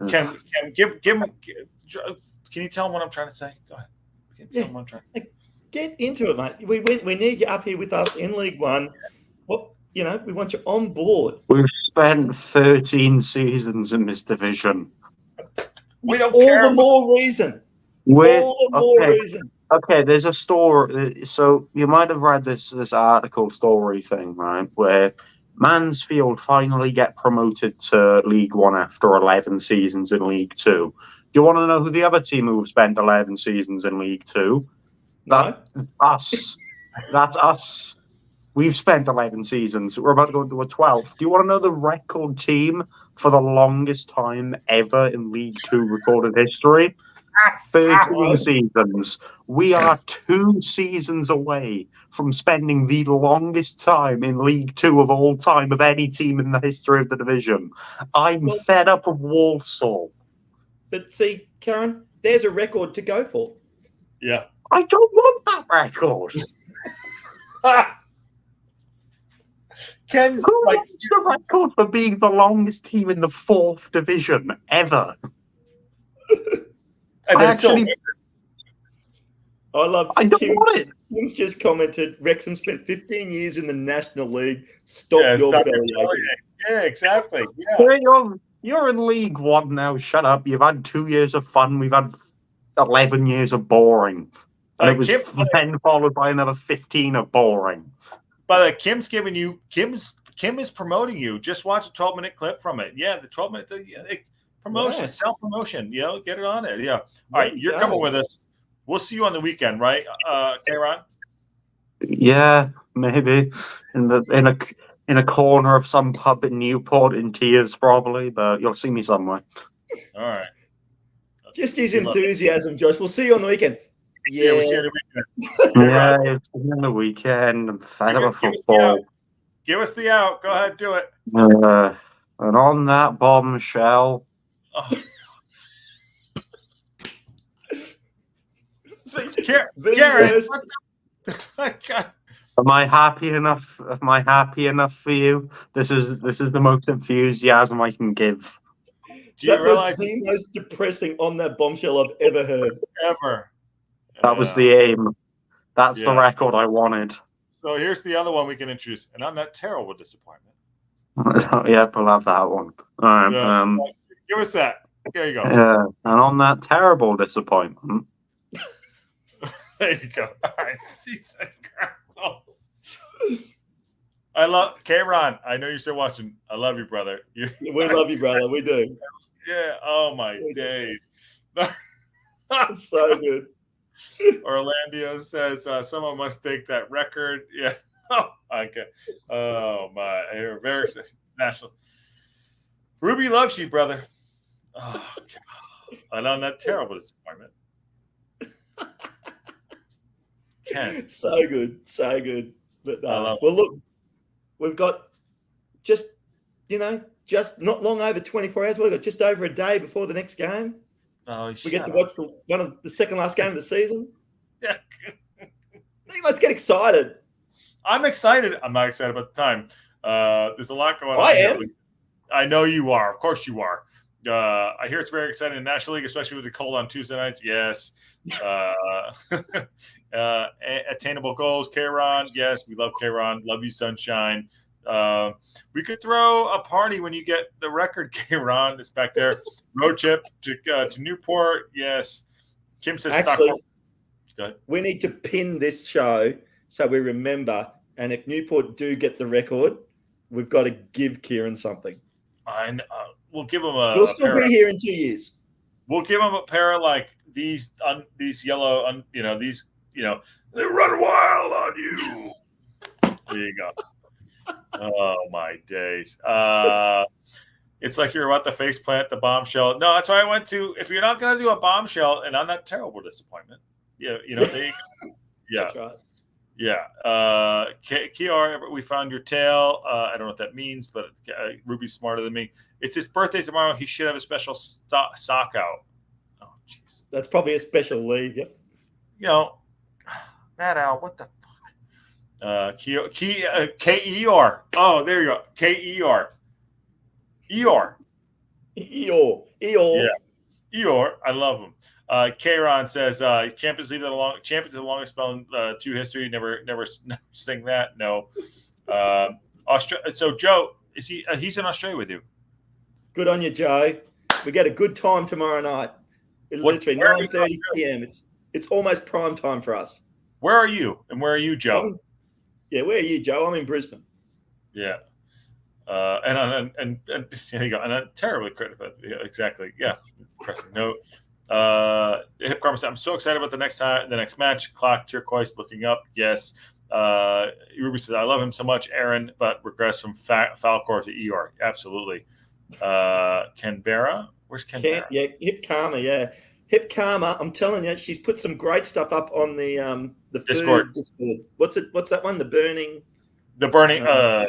Can you tell him what I'm trying to say? Go ahead. Can you tell him what I'm trying to say? Get into it, mate. We need you up here with us in League One. We want you on board. We've spent 13 seasons in this division. We don't care. All the more reason. Okay, there's a story. So you might have read this article story thing, right? Where Mansfield finally get promoted to League One after 11 seasons in League Two. Do you want to know who the other team who've spent 11 seasons in League Two? That's us. We've spent 11 seasons. We're about to go into a 12th. Do you want to know the record team for the longest time ever in League Two recorded history? 13 seasons. We are 2 seasons away from spending the longest time in League Two of all time of any team in the history of the division. I'm fed up of Walsall. But see, Karen, there's a record to go for. Yeah. I don't want that record. Ken's Who like, wants the record for being the longest team in the 4th division ever? and I then still, actually, I love I don't want it. Kim's just commented, Wrexham spent 15 years in the National League. Stop yeah, your stop belly your aching. yeah, exactly. Yeah. You're in League One now. Shut up. You've had 2 years of fun. We've had 11 years of boring. And it was then followed by another 15 of boring. By the way, Kim is promoting you. Just watch a 12-minute clip from it. Yeah, the 12-minute promotion, self-promotion. Get it on there. Yeah. All right, you're coming with us. We'll see you on the weekend, right, K-Ron? Yeah, maybe in a corner of some pub in Newport in tears, probably. But you'll see me somewhere. All right. Just his enthusiasm, Josh. We'll see you on the weekend. Yeah, we'll see you on the weekend. Yeah, it's on the weekend. I'm fed of football. Give us the out. Go ahead, do it. And on that bombshell. Oh. Karen, am I happy enough? Am I happy enough for you? This is the most enthusiasm I can give. That was the most depressing on that bombshell I've ever heard. Ever. That was the aim. That's the record I wanted. So here's the other one we can introduce. And on that terrible disappointment. Yeah, we'll have that one. All right. Give us that. There you go. Yeah. And on that terrible disappointment. There you go. All right. I love K-Ron. I know you're still watching. I love you, brother. We love you, brother. We do. Yeah. Oh my days. So good. Orlando says someone must take that record. Yeah. Oh, okay. Oh my. Very national. Ruby loves you, brother. Oh God. And on that terrible disappointment. Ken. So good. But well, look, we've got just not long over 24 hours. We've got just over a day before the next game. Oh, we get to watch one of the second last game of the season. Yeah. Let's get excited. I'm excited. I'm not excited about the time. There's a lot going on. I am. I know you are. Of course you are. I hear it's very exciting in the National League, especially with the cold on Tuesday nights. Yes. Attainable goals. K-Ron. Yes, we love K-Ron. Love you, Sunshine. We could throw a party when you get the record, K-Ron. It's back there. Road trip to Newport. Yes. Kim says actually, go ahead. We need to pin this show so we remember. And if Newport do get the record, we've got to give Kieran something. We'll give him a. We'll still be here in 2 years. We'll give him a pair of like these yellow, they run wild on you. There you go. Oh my days. It's like you're about to face plant the bombshell. No, that's why I went to. If you're not going to do a bombshell, and on that terrible disappointment, there you go. Yeah, that's right. Yeah. Kiara, we found your tail. I don't know what that means, but Ruby's smarter than me. It's his birthday tomorrow. He should have a special sock out. Oh, jeez. That's probably a special leave. Yep. Matt Al, what the fuck? K-E-R. Oh, there you go. K-E-R. Eeyore. Eeyore. Yeah. Eeyore. I love him. K-Ron says Champions League champions the longest spell in two history. Never sing that. No. So Joe, is he's in Australia with you? Good on you, Joe. We get a good time tomorrow night. It's literally 9:30 p.m. It's almost prime time for us. Where are you? And where are you, Joe? Where are you, Joe? I'm in Brisbane. Yeah. And there you go. And I'm terribly critical. Yeah, exactly. Yeah. Pressing note. Hip Karma said, I'm so excited about the next match. Clock turquoise looking up. Yes. Ruby says, I love him so much, Aaron, but regress from Falcor to Eeyore. Absolutely. Canberra? Where's Canberra? Yeah, Hip Karma, yeah. Hip Karma, I'm telling you, she's put some great stuff up on the Discord. What's that one? The burning. Oh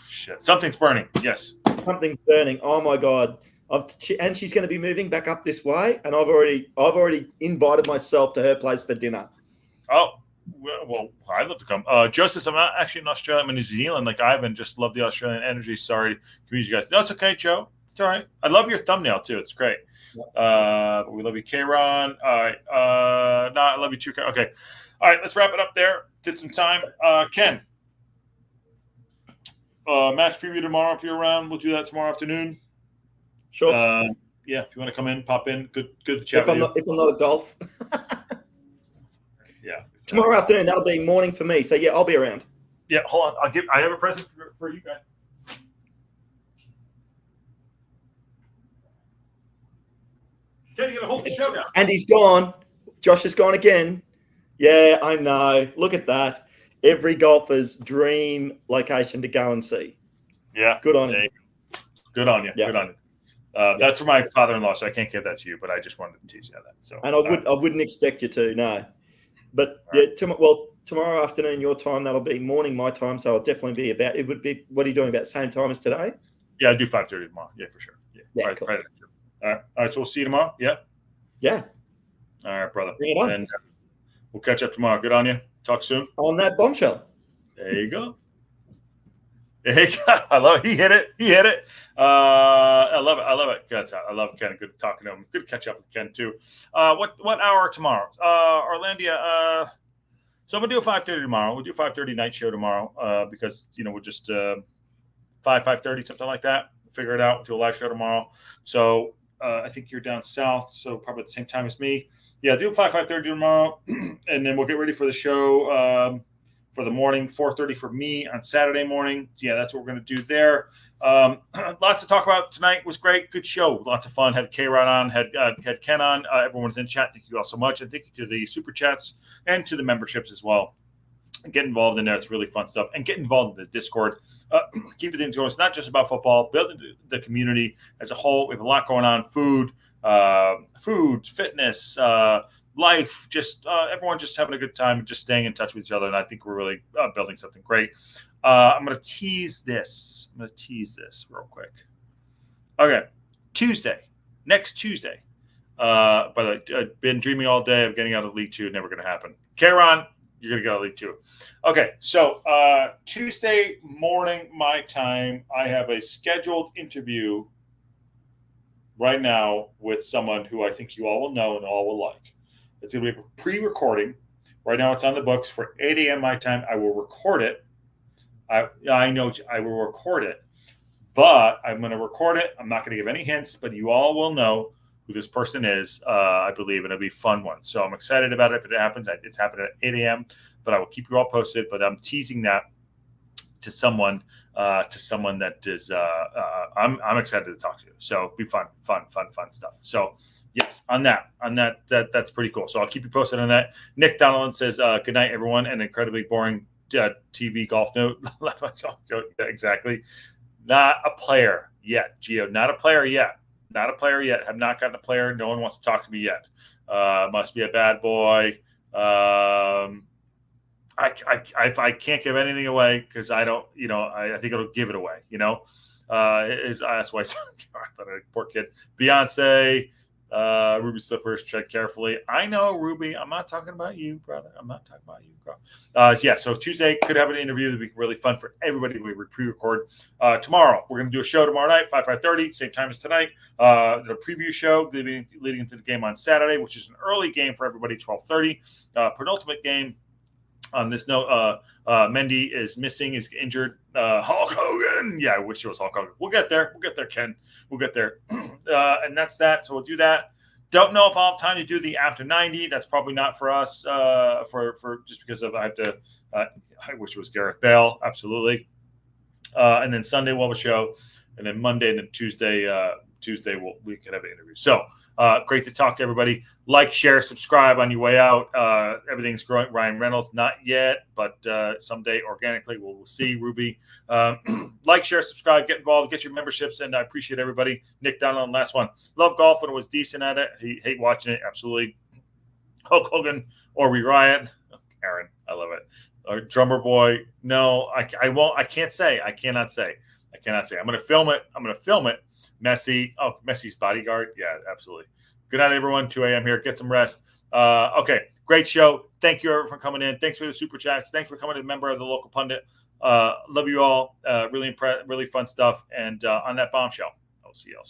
shit. Something's burning. Yes. Something's burning. Oh my God. And she's going to be moving back up this way, and I've already invited myself to her place for dinner. Oh, well, I'd love to come. Joseph, I'm not actually in Australia. I'm in New Zealand. Like Ivan, just love the Australian energy. Sorry to confuse you guys. No, it's okay, Joe. It's all right. I love your thumbnail too. It's great. We love you, K-Ron. All right. No, I love you too. Okay. All right. Let's wrap it up there. Did some time. Ken, match preview tomorrow if you're around. We'll do that tomorrow afternoon. Sure. Yeah, if you want to come in, pop in. Good to chat with you. If I'm not at golf. Yeah. Tomorrow afternoon, that'll be morning for me. So yeah, I'll be around. Yeah, hold on. I have a present for you guys. Can you get a hold of the show now? And he's gone. Josh is gone again. Yeah, I know. Look at that. Every golfer's dream location to go and see. Yeah. Good on you. Good on you. Yeah. Good on you. That's for my father-in-law, so I can't give that to you, but I just wanted to tease you that. So, and I wouldn't expect you to, no. But yeah, tomorrow afternoon your time, that'll be morning my time, so I'll definitely be about. It would be. What are you doing about the same time as today? Yeah, I do 5:30 tomorrow. Yeah, for sure. Yeah. Cool. Friday. All right. So we'll see you tomorrow. Yeah. Yeah. All right, brother. Bring it on. And we'll catch up tomorrow. Good on you. Talk soon. On that bombshell. There you go. I love it. He hit it. I love it. I love Ken. Good talking to him. Good to catch up with Ken too. What hour tomorrow? Orlandia. So I'm gonna do a 5:30 tomorrow. We'll do a 5:30 night show tomorrow. Because we'll just 5:30 something like that. Figure it out. We'll do a live show tomorrow. So I think you're down south, so probably at the same time as me. Yeah, do a 5:30 tomorrow, and then we'll get ready for the show. For the morning, 4:30 for me on Saturday morning. Yeah, that's what we're going to do there. Lots to talk about tonight. It was great. Good show. Lots of fun. Had K-Rod on, had Ken on. Everyone's in chat. Thank you all so much. And thank you to the super chats and to the memberships as well. Get involved in there. It's really fun stuff. And get involved in the Discord. Keep the things going. It's not just about football. Building the community as a whole. We have a lot going on. Food, fitness, life, just everyone just having a good time, just staying in touch with each other. And I think we're really building something great. I'm going to tease this. Real quick. Okay. Next Tuesday. By the way, I've been dreaming all day of getting out of League Two. Never going to happen. Karen, you're going to get out of League Two. Okay. So Tuesday morning, my time, I have a scheduled interview right now with someone who I think you all will know and all will like. It's going to be a pre-recording. Right now it's on the books for 8 a.m. my time. I will record it. I know I will record it, but I'm going to record it. I'm not going to give any hints, but you all will know who this person is, I believe, and it'll be a fun one. So I'm excited about it if it happens. It's happening at 8 a.m., but I will keep you all posted. But I'm teasing that to someone that is I'm excited to talk to you. So it'll be fun stuff. So yes, on that's pretty cool. So I'll keep you posted on that. Nick Donaldson says, good night, everyone. An incredibly boring TV golf note. Exactly. Not a player yet, Gio. Not a player yet. Have not gotten a player. No one wants to talk to me yet. Must be a bad boy. I can't give anything away because I don't, I think it'll give it away, that's why poor kid. Beyonce, Ruby Slippers, tread carefully. I know, Ruby. I'm not talking about you, brother. I'm not talking about you, bro. So Tuesday could have an interview that'd be really fun for everybody. We pre-record. Tomorrow, we're going to do a show tomorrow night, 5:30, same time as tonight. The preview show leading into the game on Saturday, which is an early game for everybody, 12:30. Penultimate game. On this note, Mendy is missing. He's injured. Hulk Hogan. Yeah, I wish it was Hulk Hogan. We'll get there, Ken. We'll get there. And that's that. So we'll do that. Don't know if I'll have time to do the after 90. That's probably not for us. For just because I have to. I wish it was Gareth Bale. Absolutely. And then Sunday we'll have a show, and then Monday and then Tuesday we could have an interview. So. Great to talk to everybody. Like, share, subscribe on your way out. Everything's growing. Ryan Reynolds, not yet, but someday organically we'll see. Ruby, like, share, subscribe, get involved, get your memberships, and I appreciate everybody. Nick Donald, last one. Love golf when it was decent at it. Hate watching it. Absolutely. Hulk Hogan or Ryan. Aaron, I love it. Or Drummer Boy. No, I won't. I can't say. I cannot say. I'm going to film it. Messi. Oh, Messi's bodyguard. Yeah, absolutely. Good night, everyone. 2 a.m. here. Get some rest. Okay, great show. Thank you everyone for coming in. Thanks for the super chats. Thanks for coming to a member of the Local Pundit. Love you all. Really fun stuff. And on that bombshell, I'll see you all soon.